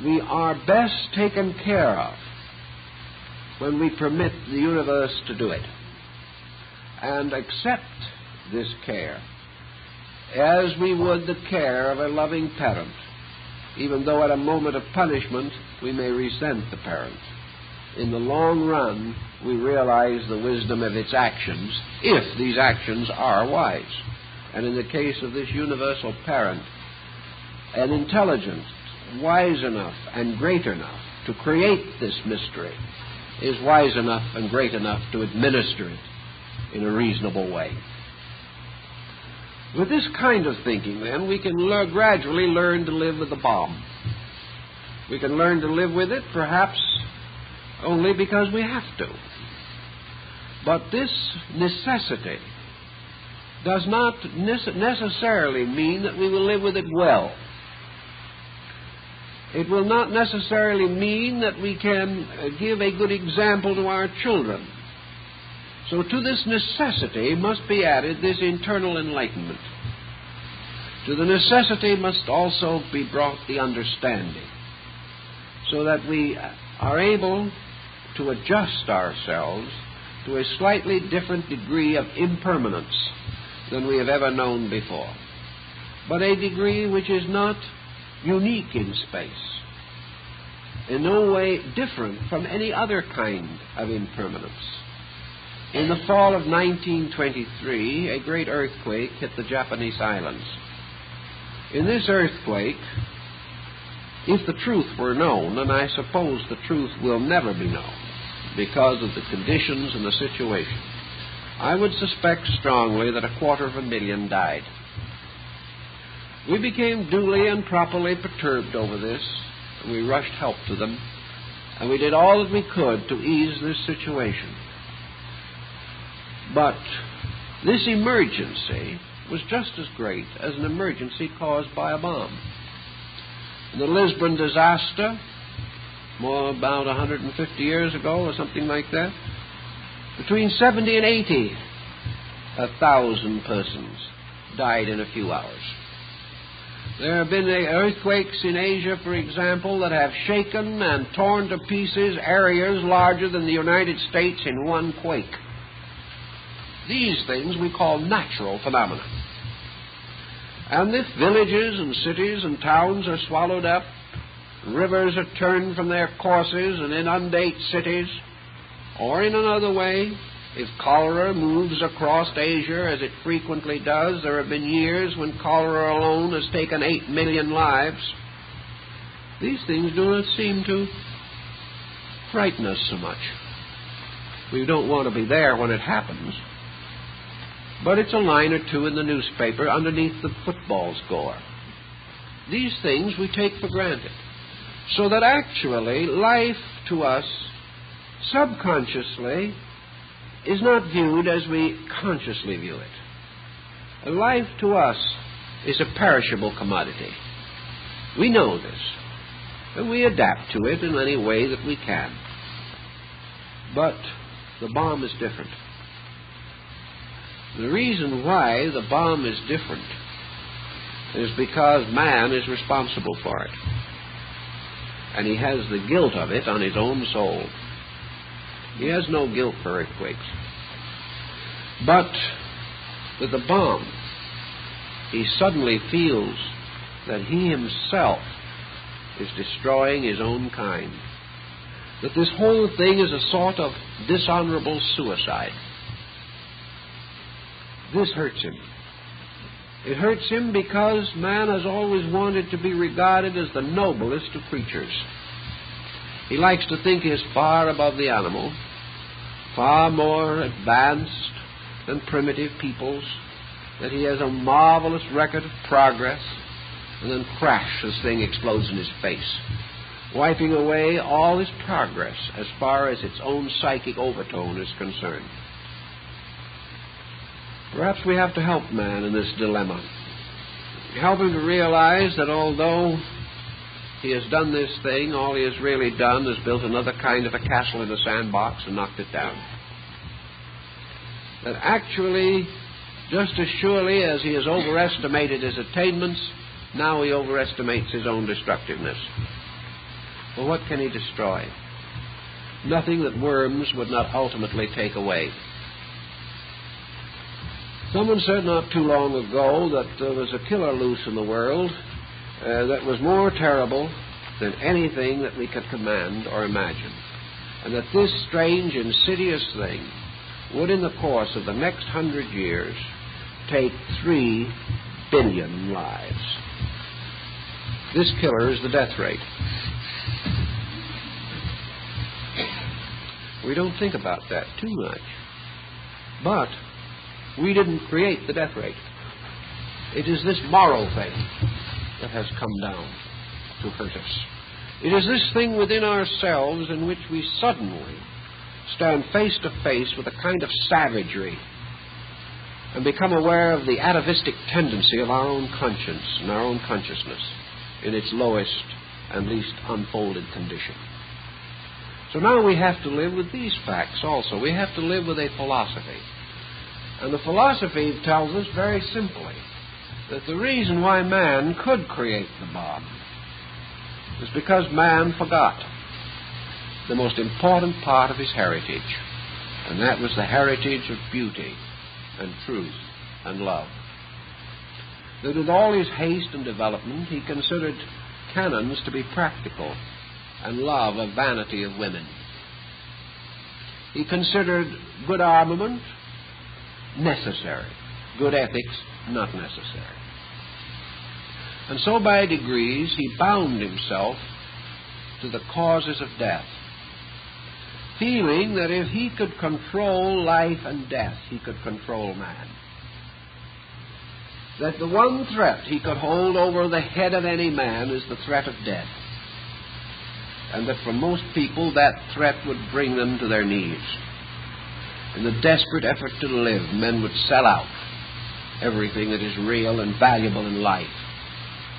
we are best taken care of when we permit the universe to do it, and accept this care as we would the care of a loving parent, even though at a moment of punishment we may resent the parent. In the long run, we realize the wisdom of its actions, if these actions are wise. And in the case of this universal parent, an intelligence wise enough and great enough to create this mystery is wise enough and great enough to administer it in a reasonable way. With this kind of thinking, then, we can gradually learn to live with the bomb. We can learn to live with it, perhaps only because we have to. But this necessity does not necessarily mean that we will live with it well. It will not necessarily mean that we can give a good example to our children. So to this necessity must be added this internal enlightenment. To the necessity must also be brought the understanding, so that we are able to adjust ourselves to a slightly different degree of impermanence than we have ever known before, but a degree which is not unique in space, in no way different from any other kind of impermanence. In the fall of 1923, a great earthquake hit the Japanese islands. In this earthquake, if the truth were known, and I suppose the truth will never be known because of the conditions and the situation, I would suspect strongly that 250,000 died. We became duly and properly perturbed over this, and we rushed help to them, and we did all that we could to ease this situation. But this emergency was just as great as an emergency caused by a bomb. In the Lisbon disaster, about 150 years ago or something like that, between 70 and 80,000 persons died in a few hours. There have been earthquakes in Asia, for example, that have shaken and torn to pieces areas larger than the United States in one quake. These things we call natural phenomena. And if villages and cities and towns are swallowed up, rivers are turned from their courses and inundate cities, or in another way, if cholera moves across Asia, as it frequently does, there have been years when cholera alone has taken 8 million lives, these things do not seem to frighten us so much. We don't want to be there when it happens, but it's a line or two in the newspaper underneath the football score. These things we take for granted, so that actually life to us subconsciously is not viewed as we consciously view it. Life to us is a perishable commodity. We know this, and we adapt to it in any way that we can. But the bomb is different. The reason why the bomb is different is because man is responsible for it, and he has the guilt of it on his own soul. He has no guilt for earthquakes. But with the bomb, he suddenly feels that he himself is destroying his own kind. That this whole thing is a sort of dishonorable suicide. This hurts him. It hurts him because man has always wanted to be regarded as the noblest of creatures. He likes to think he is far above the animal, far more advanced than primitive peoples, that he has a marvelous record of progress, and then crash, this thing explodes in his face, wiping away all his progress as far as its own psychic overtone is concerned. Perhaps we have to help man in this dilemma. Help him to realize that although he has done this thing, all he has really done is built another kind of a castle in a sandbox and knocked it down. That actually, just as surely as he has overestimated his attainments, now he overestimates his own destructiveness. Well, what can he destroy? Nothing that worms would not ultimately take away. Someone said not too long ago that there was a killer loose in the world that was more terrible than anything that we could command or imagine, and that this strange, insidious thing would, in the course of the next 100 years, take 3 billion lives. This killer is the death rate. We don't think about that too much, but we didn't create the death rate. It is this moral thing that has come down to hurt us. It is this thing within ourselves in which we suddenly stand face to face with a kind of savagery and become aware of the atavistic tendency of our own conscience and our own consciousness in its lowest and least unfolded condition. So now we have to live with these facts also. We have to live with a philosophy. And the philosophy tells us very simply that the reason why man could create the bomb is because man forgot the most important part of his heritage, and that was the heritage of beauty and truth and love. That with all his haste and development, he considered canons to be practical and love a vanity of women. He considered good armament necessary, good ethics not necessary. And so by degrees he bound himself to the causes of death, feeling that if he could control life and death, he could control man. That the one threat he could hold over the head of any man is the threat of death. And that for most people that threat would bring them to their knees. In the desperate effort to live, men would sell out everything that is real and valuable in life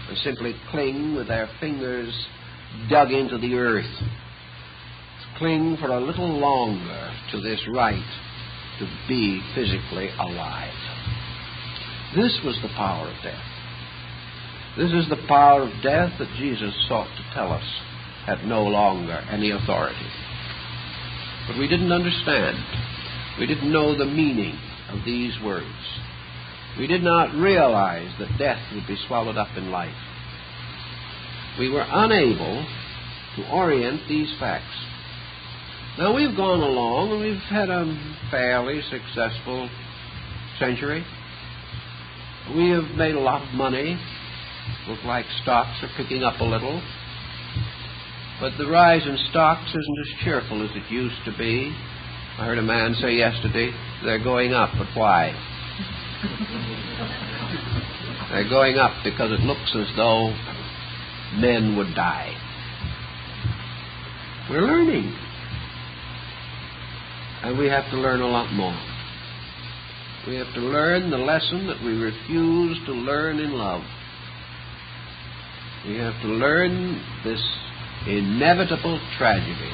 and simply cling with their fingers dug into the earth. Cling for a little longer to this right to be physically alive. This was the power of death. This is the power of death that Jesus sought to tell us had no longer any authority. But we didn't understand. We didn't know the meaning of these words. We did not realize that death would be swallowed up in life. We were unable to orient these facts. Now we've gone along and we've had a fairly successful century. We have made a lot of money. Look like stocks are picking up a little. But the rise in stocks isn't as cheerful as it used to be. I heard a man say yesterday, they're going up, but why? They're going up because it looks as though men would die. We're learning. And we have to learn a lot more. We have to learn the lesson that we refuse to learn in love. We have to learn this inevitable tragedy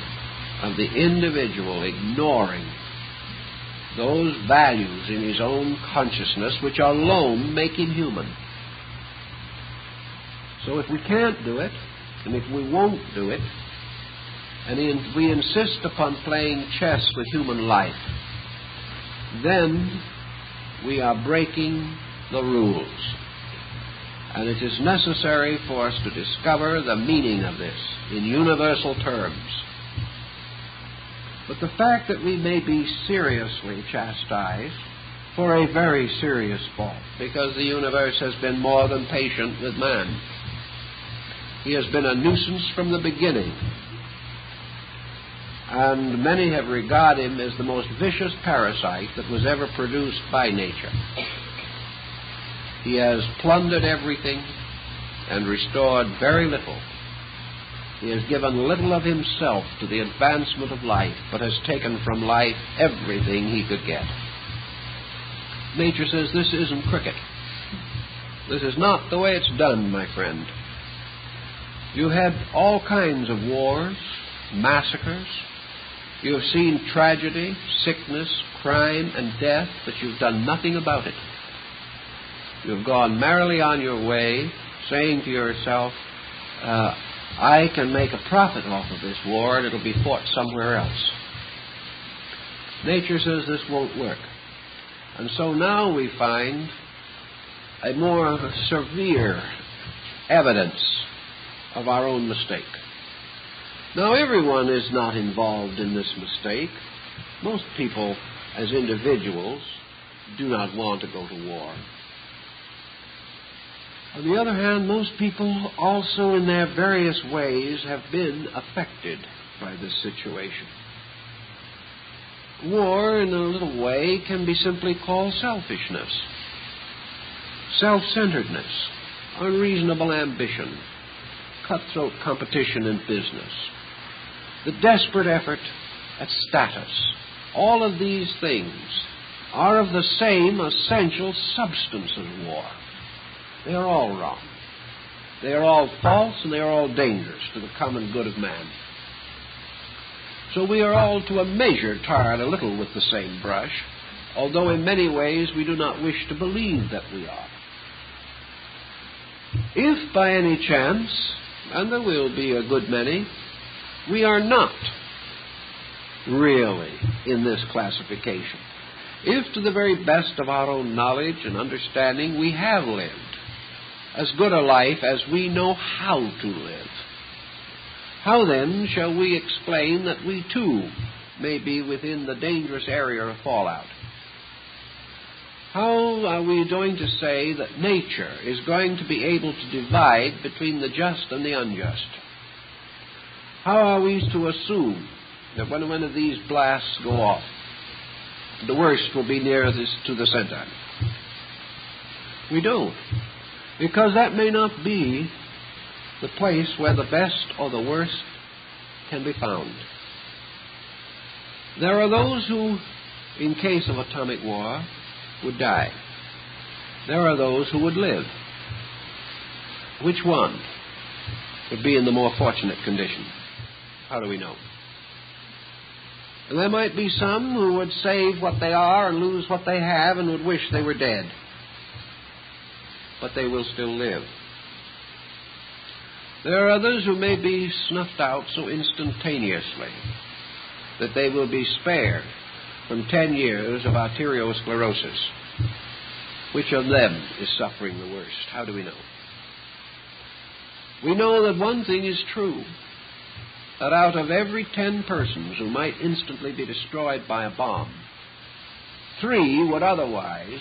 of the individual ignoring those values in his own consciousness which alone make him human. So if we can't do it, and if we won't do it, and if we insist upon playing chess with human life, then we are breaking the rules And it is necessary for us to discover the meaning of this in universal terms. But the fact that we may be seriously chastised for a very serious fault, because the universe has been more than patient with man. He has been a nuisance from the beginning. And many have regarded him as the most vicious parasite that was ever produced by nature. He has plundered everything and restored very little. He has given little of himself to the advancement of life, but has taken from life everything he could get. Nature says, this isn't cricket. This is not the way it's done, my friend. You had all kinds of wars, massacres. You have seen tragedy, sickness, crime, and death, but you've done nothing about it. You've gone merrily on your way, saying to yourself, I can make a profit off of this war, and it'll be fought somewhere else. Nature says this won't work. And so now we find a more severe evidence of our own mistake. Now, everyone is not involved in this mistake. Most people, as individuals, do not want to go to war. On the other hand, most people also in their various ways have been affected by this situation. War, in a little way, can be simply called selfishness, self-centeredness, unreasonable ambition, cutthroat competition in business, the desperate effort at status. All of these things are of the same essential substance as war. They are all wrong. They are all false, and they are all dangerous to the common good of man. So we are all to a measure tarred a little with the same brush, although in many ways we do not wish to believe that we are. If by any chance, and there will be a good many, we are not really in this classification, if to the very best of our own knowledge and understanding we have lived as good a life as we know how to live, how then shall we explain that we too may be within the dangerous area of fallout? How are we going to say that nature is going to be able to divide between the just and the unjust? How are we to assume that when one of these blasts go off, the worst will be nearest to the center? We don't, because that may not be the place where the best or the worst can be found. There are those who, in case of atomic war, would die. There are those who would live. Which one would be in the more fortunate condition? How do we know? And there might be some who would save what they are and lose what they have and would wish they were dead. But they will still live. There are others who may be snuffed out so instantaneously that they will be spared from 10 years of arteriosclerosis. Which of them is suffering the worst? How do we know? We know that one thing is true, that out of every 10 persons who might instantly be destroyed by a bomb, 3 would otherwise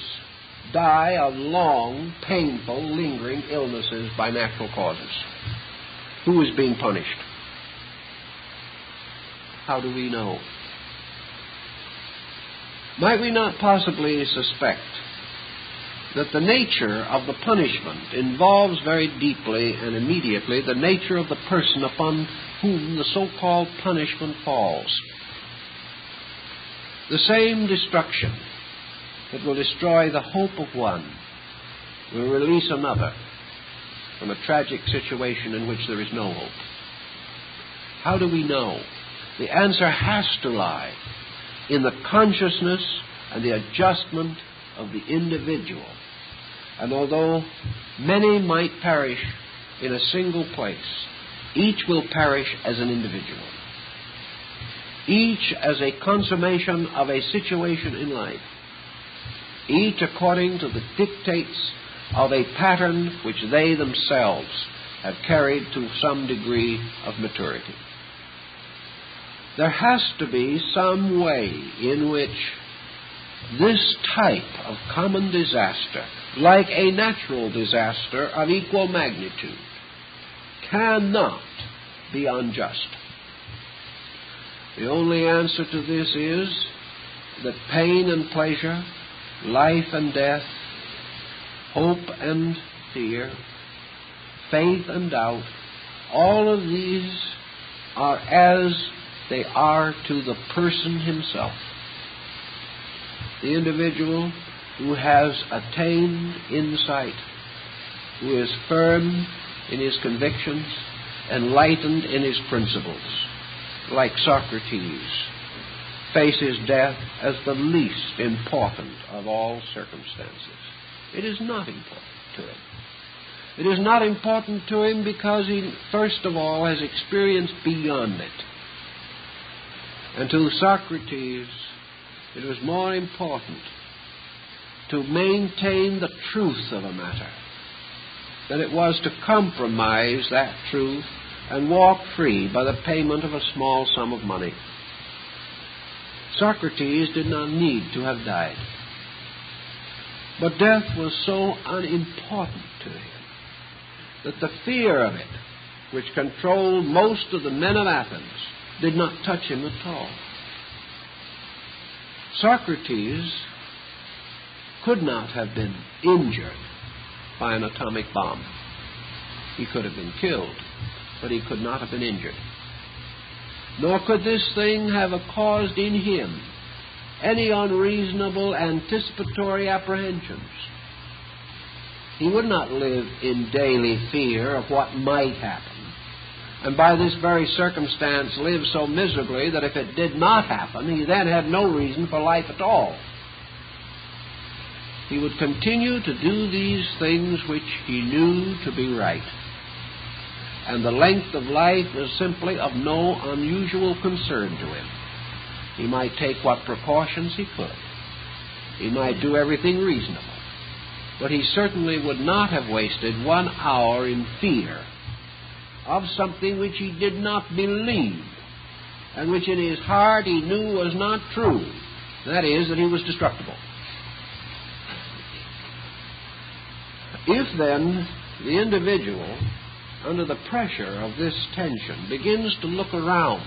die of long, painful, lingering illnesses by natural causes. Who is being punished? How do we know? Might we not possibly suspect that the nature of the punishment involves very deeply and immediately the nature of the person upon whom the so-called punishment falls? The same destruction that will destroy the hope of one will release another from a tragic situation in which there is no hope. How do we know? The answer has to lie in the consciousness and the adjustment of the individual. And although many might perish in a single place, each will perish as an individual. Each as a consummation of a situation in life. Each according to the dictates of a pattern which they themselves have carried to some degree of maturity. There has to be some way in which this type of common disaster, like a natural disaster of equal magnitude, cannot be unjust. The only answer to this is that pain and pleasure, life and death, hope and fear, faith and doubt, all of these are as they are to the person himself. The individual who has attained insight, who is firm in his convictions, enlightened in his principles, like Socrates, faces death as the least important of all circumstances. It is not important to him. It is not important to him because he, first of all, has experienced beyond it. And to Socrates, it was more important to maintain the truth of a matter than it was to compromise that truth and walk free by the payment of a small sum of money. Socrates did not need to have died. But death was so unimportant to him that the fear of it, which controlled most of the men of Athens, did not touch him at all. Socrates could not have been injured by an atomic bomb. He could have been killed, but he could not have been injured. Nor could this thing have caused in him any unreasonable anticipatory apprehensions. He would not live in daily fear of what might happen, and by this very circumstance live so miserably that if it did not happen, he then had no reason for life at all. He would continue to do these things which he knew to be right. And the length of life was simply of no unusual concern to him. He might take what precautions he could. He might do everything reasonable. But he certainly would not have wasted 1 hour in fear of something which he did not believe, and which in his heart he knew was not true. That is, that he was destructible. If then the individual, under the pressure of this tension, begins to look around,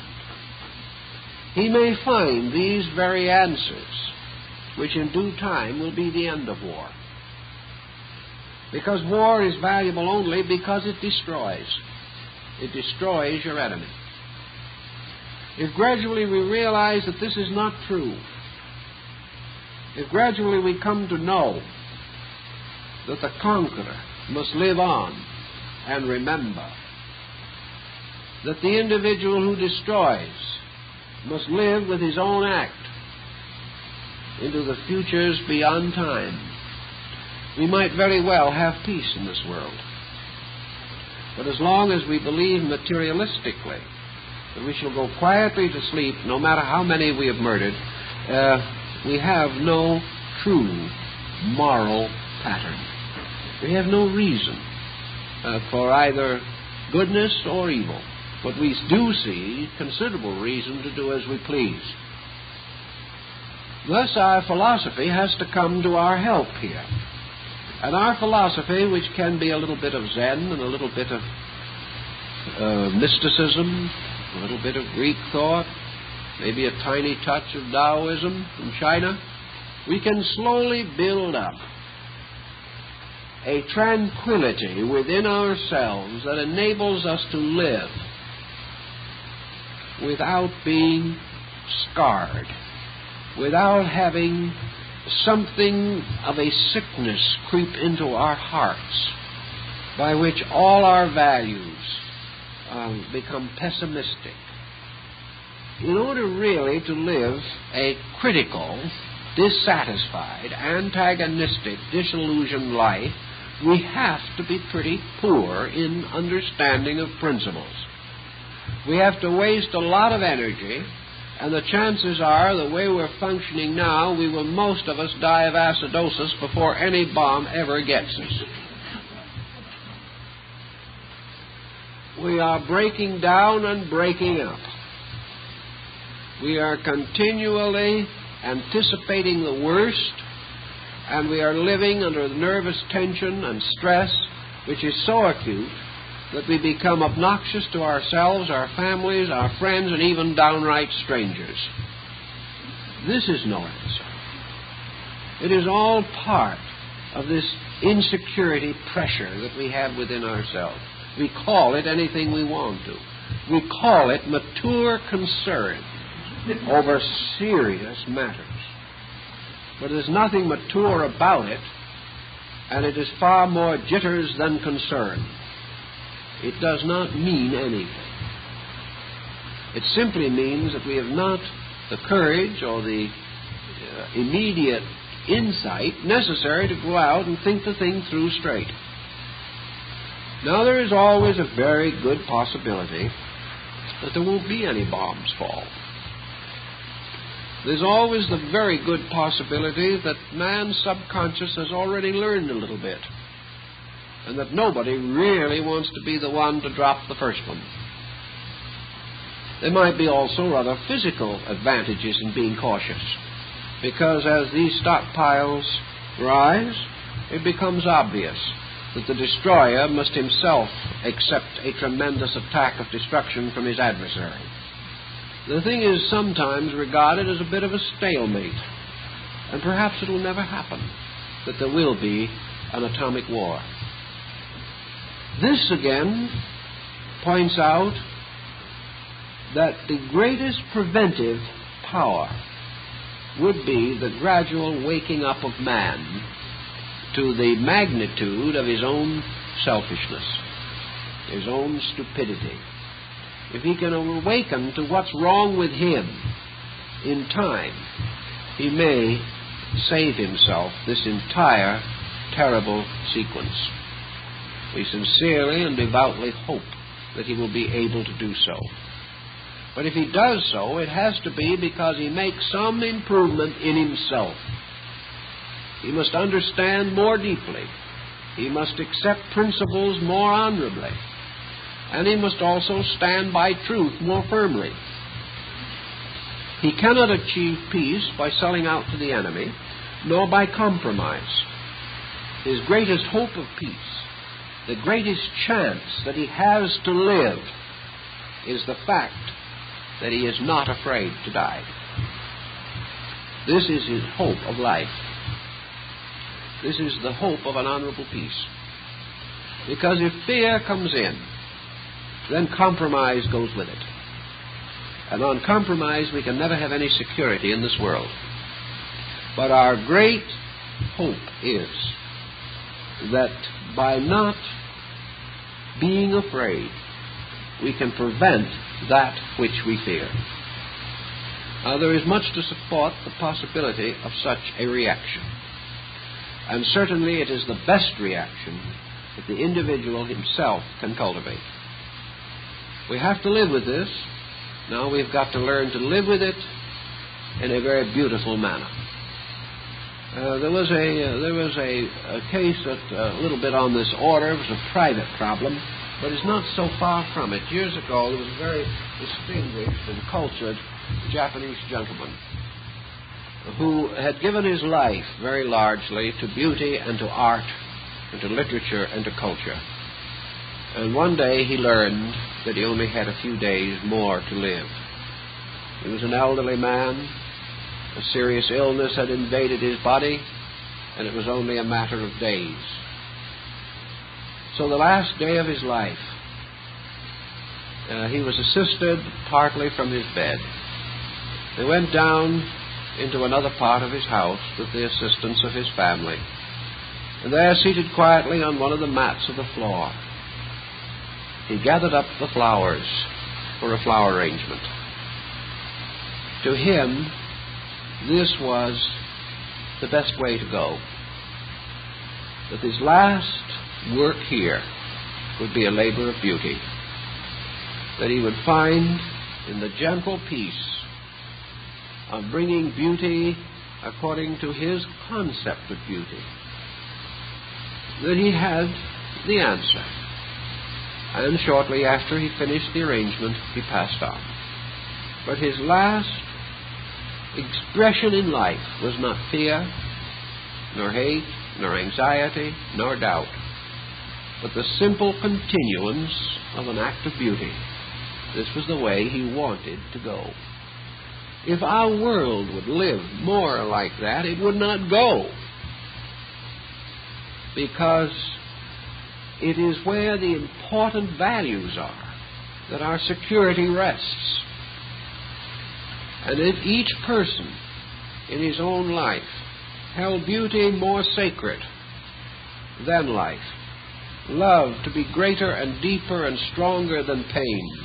he may find these very answers, which in due time will be the end of war. Because war is valuable only because it destroys. It destroys your enemy. If gradually we realize that this is not true, if gradually we come to know that the conqueror must live on and remember, that the individual who destroys must live with his own act into the futures beyond time, we might very well have peace in this world. But as long as we believe materialistically that we shall go quietly to sleep no matter how many we have murdered, we have no true moral pattern. We have no reason for either goodness or evil, but we do see considerable reason to do as we please. Thus our philosophy has to come to our help here. And our philosophy, which can be a little bit of Zen and a little bit of mysticism, a little bit of Greek thought, maybe a tiny touch of Taoism from China, we can slowly build up a tranquility within ourselves that enables us to live without being scarred, without having something of a sickness creep into our hearts, by which all our values become pessimistic. In order really to live a critical, dissatisfied, antagonistic, disillusioned life, we have to be pretty poor in understanding of principles. We have to waste a lot of energy And the chances are, the way we're functioning now, we will, most of us, die of acidosis before any bomb ever gets us. We are breaking down and breaking up. We are continually anticipating the worst, and we are living under nervous tension and stress, which is so acute that we become obnoxious to ourselves, our families, our friends, and even downright strangers. This is no answer. It is all part of this insecurity pressure that we have within ourselves. We call it anything we want to. We call it mature concern over serious matters. But there's nothing mature about it, and it is far more jitters than concern. It does not mean anything. It simply means that we have not the courage or the immediate insight necessary to go out and think the thing through straight. Now, there is always a very good possibility that there won't be any bombs fall. There's always the very good possibility that man's subconscious has already learned a little bit, and that nobody really wants to be the one to drop the first one. There might be also rather physical advantages in being cautious, because as these stockpiles rise, it becomes obvious that the destroyer must himself accept a tremendous attack of destruction from his adversary. The thing is sometimes regarded as a bit of a stalemate, and perhaps it will never happen, that there will be an atomic war. This again points out that the greatest preventive power would be the gradual waking up of man to the magnitude of his own selfishness, his own stupidity. If he can awaken to what's wrong with him in time, he may save himself this entire terrible sequence. We sincerely and devoutly hope that he will be able to do so. But if he does so, it has to be because he makes some improvement in himself. He must understand more deeply. He must accept principles more honorably. And he must also stand by truth more firmly. He cannot achieve peace by selling out to the enemy, nor by compromise. His greatest hope of peace, the greatest chance that he has to live, is the fact that he is not afraid to die. This is his hope of life. This is the hope of an honorable peace. Because if fear comes in, then compromise goes with it. And on compromise, we can never have any security in this world. But our great hope is that by not being afraid, we can prevent that which we fear. Now, there is much to support the possibility of such a reaction. And certainly it is the best reaction that the individual himself can cultivate. We have to live with this. Now we've got to learn to live with it in a very beautiful manner. There was a case that a little bit on this order. It was a private problem, but it's not so far from it. Years ago, there was a very distinguished and cultured Japanese gentleman who had given his life very largely to beauty and to art and to literature and to culture. And one day he learned that he only had a few days more to live. He was an elderly man. A serious illness had invaded his body, and it was only a matter of days. So the last day of his life, he was assisted partly from his bed. They went down into another part of his house with the assistance of his family. And there, seated quietly on one of the mats of the floor, he gathered up the flowers for a flower arrangement. To him, this was the best way to go. That his last work here would be a labor of beauty. That he would find in the gentle peace of bringing beauty according to his concept of beauty, that he had the answer. And shortly after he finished the arrangement, he passed on. But his last expression in life was not fear, nor hate, nor anxiety, nor doubt, but the simple continuance of an act of beauty. This was the way he wanted to go. If our world would live more like that, it would not go, because it is where the important values are that our security rests. And if each person in his own life held beauty more sacred than life, love to be greater and deeper and stronger than pain,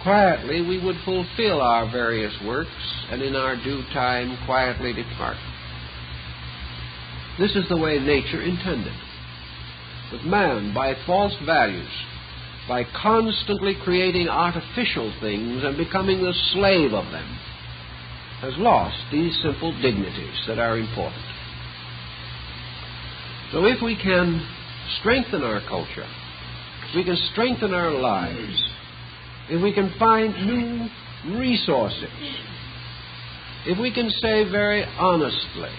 quietly we would fulfill our various works and in our due time quietly depart. This is the way nature intended. But man, by false values, by constantly creating artificial things and becoming the slave of them, has lost these simple dignities that are important. So if we can strengthen our culture, if we can strengthen our lives, if we can find new resources, if we can say very honestly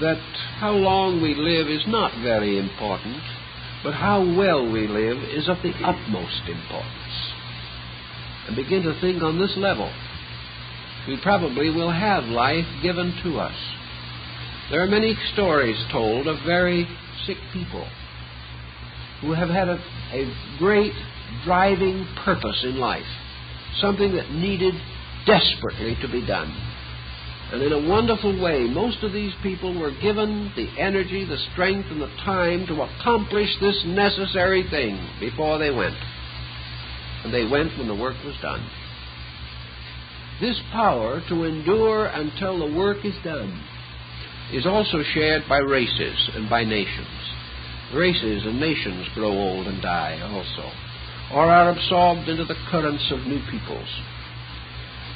that how long we live is not very important, but how well we live is of the utmost importance, and begin to think on this level, we probably will have life given to us. There are many stories told of very sick people who have had a great driving purpose in life, something that needed desperately to be done. And in a wonderful way, most of these people were given the energy, the strength, and the time to accomplish this necessary thing before they went. And they went when the work was done. This power to endure until the work is done is also shared by races and by nations. Races and nations grow old and die also, or are absorbed into the currents of new peoples.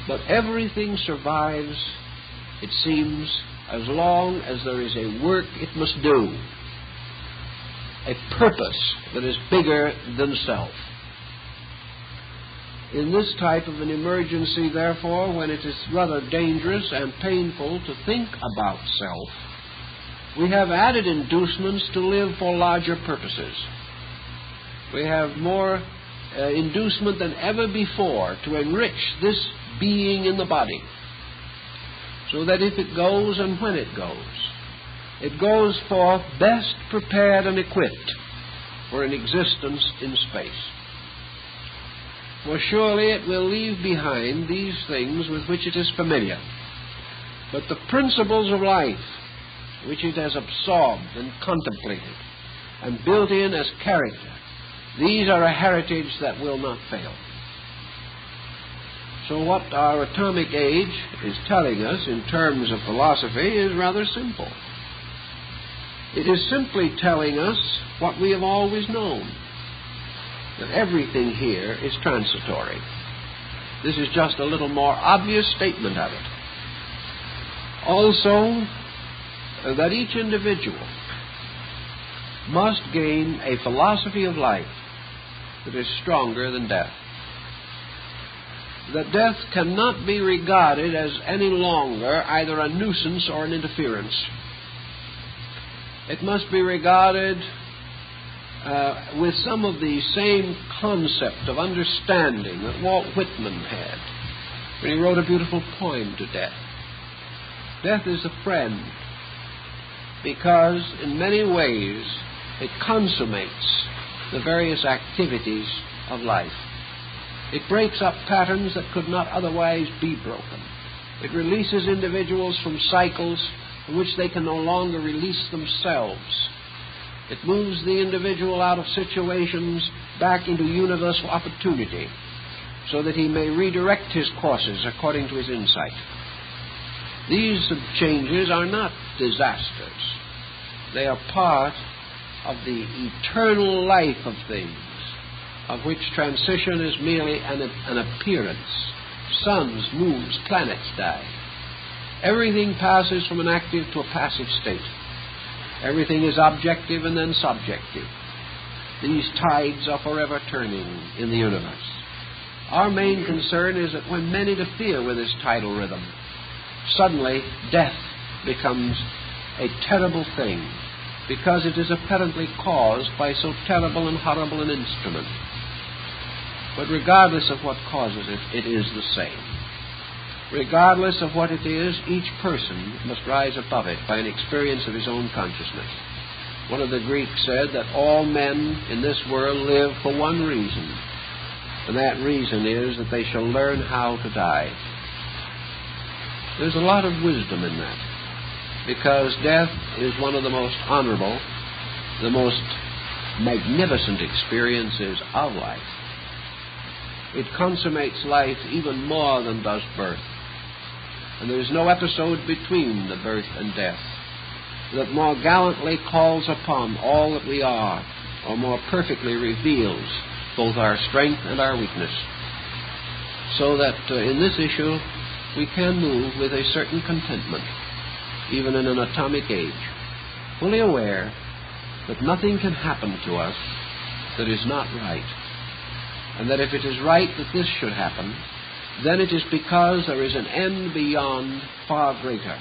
But everything survives, it seems, as long as there is a work it must do, a purpose that is bigger than self. In this type of an emergency, therefore, when it is rather dangerous and painful to think about self, we have added inducements to live for larger purposes. We have more inducement than ever before to enrich this being in the body, so that if it goes and when it goes forth best prepared and equipped for an existence in space. For surely it will leave behind these things with which it is familiar, but the principles of life which it has absorbed and contemplated and built in as character, these are a heritage that will not fail. So what our atomic age is telling us in terms of philosophy is rather simple. It is simply telling us what we have always known, that everything here is transitory. This is just a little more obvious statement of it. Also, that each individual must gain a philosophy of life that is stronger than death. That death cannot be regarded as any longer either a nuisance or an interference. It must be regarded with some of the same concept of understanding that Walt Whitman had when he wrote a beautiful poem to death. Death is a friend because in many ways it consummates the various activities of life. It breaks up patterns that could not otherwise be broken. It releases individuals from cycles from which they can no longer release themselves. It moves the individual out of situations back into universal opportunity so that he may redirect his courses according to his insight. These changes are not disasters. They are part of the eternal life of things, of which transition is merely an appearance Suns, moons, planets die. Everything passes from an active to a passive state. Everything is objective and then subjective. These tides are forever turning in the universe. Our main concern is that when men interfere with this tidal rhythm, suddenly death becomes a terrible thing, because it is apparently caused by so terrible and horrible an instrument. But regardless of what causes it, it is the same. Regardless of what it is, each person must rise above it by an experience of his own consciousness. One of the Greeks said that all men in this world live for one reason, and that reason is that they shall learn how to die. There's a lot of wisdom in that, because death is one of the most honorable, the most magnificent experiences of life. It consummates life even more than does birth. And there is no episode between the birth and death that more gallantly calls upon all that we are, or more perfectly reveals both our strength and our weakness. So that in this issue we can move with a certain contentment, even in an atomic age, fully aware that nothing can happen to us that is not right, and that if it is right that this should happen, then it is because there is an end beyond far greater,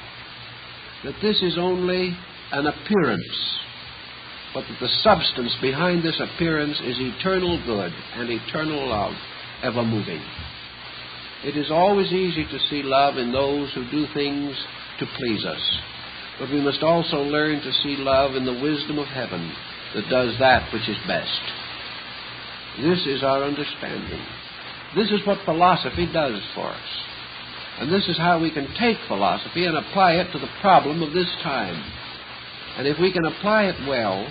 that this is only an appearance, but that the substance behind this appearance is eternal good and eternal love, ever moving. It is always easy to see love in those who do things to please us, but we must also learn to see love in the wisdom of heaven that does that which is best. This is our understanding. This is what philosophy does for us. And this is how we can take philosophy and apply it to the problem of this time. And if we can apply it well,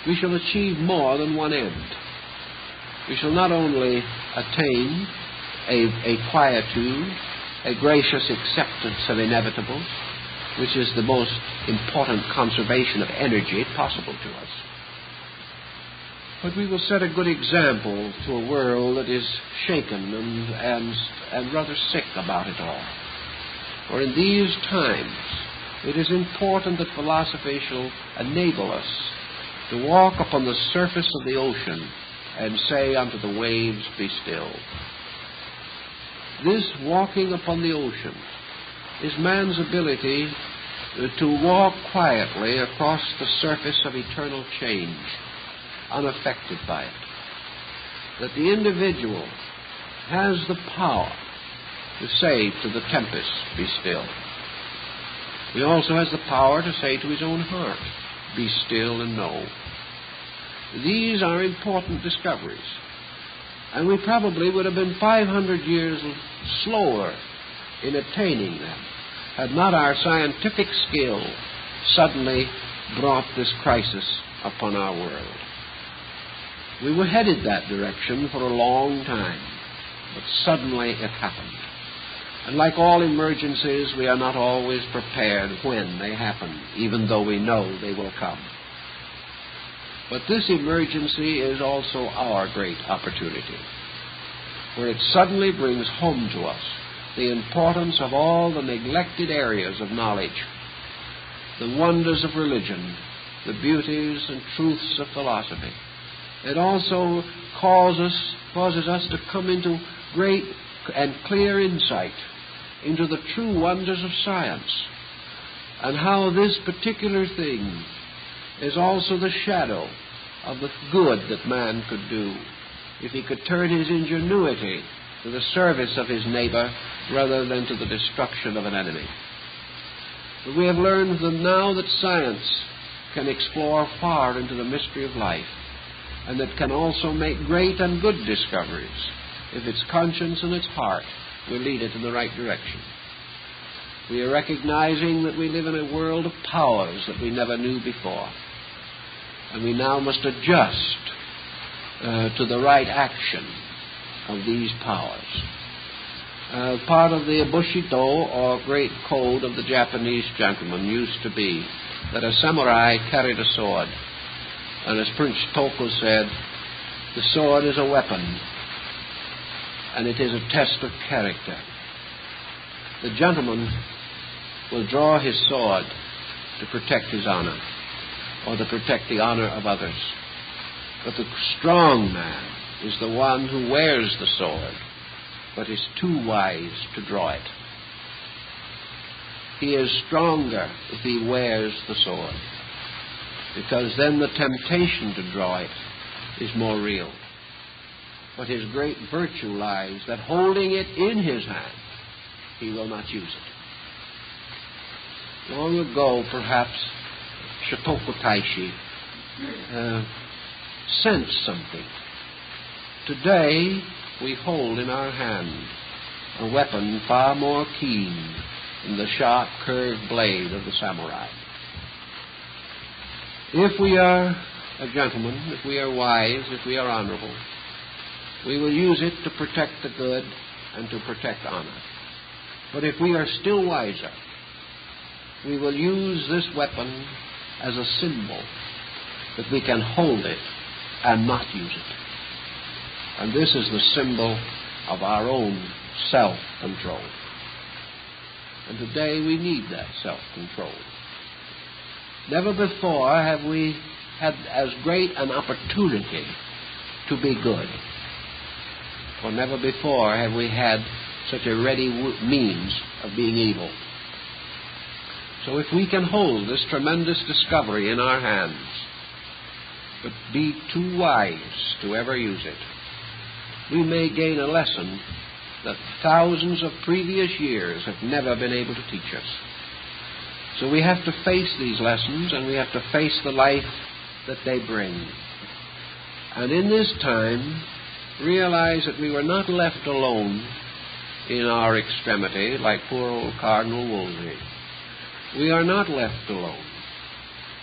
we shall achieve more than one end. We shall not only attain a quietude, a gracious acceptance of inevitables, which is the most important conservation of energy possible to us, but we will set a good example to a world that is shaken and rather sick about it all. For in these times, it is important that philosophy shall enable us to walk upon the surface of the ocean and say unto the waves, be still. This walking upon the ocean is man's ability to walk quietly across the surface of eternal change, unaffected by it. That the individual has the power to say to the tempest, be still. He also has the power to say to his own heart, be still and know. These are important discoveries, and we probably would have been 500 years slower in attaining them had not our scientific skill suddenly brought this crisis upon our world. We were headed that direction for a long time, but suddenly it happened. And like all emergencies, we are not always prepared when they happen, even though we know they will come. But this emergency is also our great opportunity, where it suddenly brings home to us the importance of all the neglected areas of knowledge, the wonders of religion, the beauties and truths of philosophy. It also causes us to come into great and clear insight into the true wonders of science, and how this particular thing is also the shadow of the good that man could do if he could turn his ingenuity to the service of his neighbor rather than to the destruction of an enemy. But we have learned that now that science can explore far into the mystery of life, and that can also make great and good discoveries if its conscience and its heart will lead it in the right direction. We are recognizing that we live in a world of powers that we never knew before, and we now must adjust to the right action of these powers. Part of the Bushido, or great code of the Japanese gentleman, used to be that a samurai carried a sword. And as Prince Toko said, the sword is a weapon. and it is a test of character. The gentleman will draw his sword to protect his honor, or to protect the honor of others. But the strong man is the one who wears the sword, but is too wise to draw it. He is stronger if he wears the sword, because then the temptation to draw it is more real. But his great virtue lies that holding it in his hand, he will not use it. Long ago, perhaps, Shotoku Taishi sensed something. Today, we hold in our hand a weapon far more keen than the sharp, curved blade of the samurai. If we are a gentleman, if we are wise, if we are honorable, we will use it to protect the good and to protect honor. But if we are still wiser, we will use this weapon as a symbol that we can hold it and not use it. And this is the symbol of our own self-control. And today we need that self-control. Never before have we had as great an opportunity to be good. For never before have we had such a ready means of being evil. So if we can hold this tremendous discovery in our hands, but be too wise to ever use it, we may gain a lesson that thousands of previous years have never been able to teach us. So we have to face these lessons, and we have to face the life that they bring. And in this time, realize that we were not left alone in our extremity like poor old Cardinal Wolsey. We are not left alone.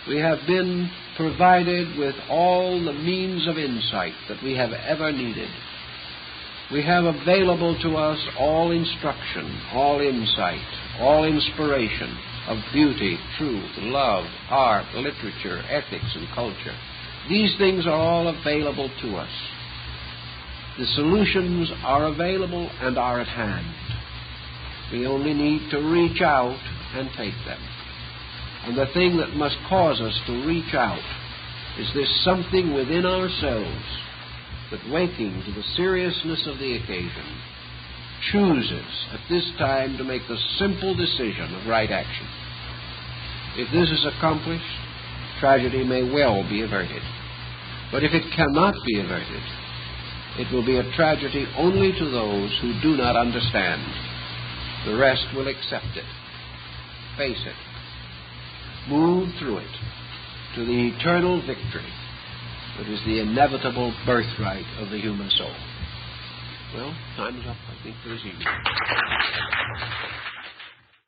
We have been provided with all the means of insight that we have ever needed. We have available to us all instruction, all insight, all inspiration of beauty, truth, love, art, literature, ethics, and culture. These things are all available to us. The solutions are available and are at hand. We only need to reach out and take them. And the thing that must cause us to reach out is this something within ourselves that, waking to the seriousness of the occasion, chooses at this time to make the simple decision of right action. If this is accomplished, tragedy may well be averted. But if it cannot be averted, it will be a tragedy only to those who do not understand. The rest will accept it, face it, move through it to the eternal victory that is the inevitable birthright of the human soul. Well, time is up, I think, for this evening.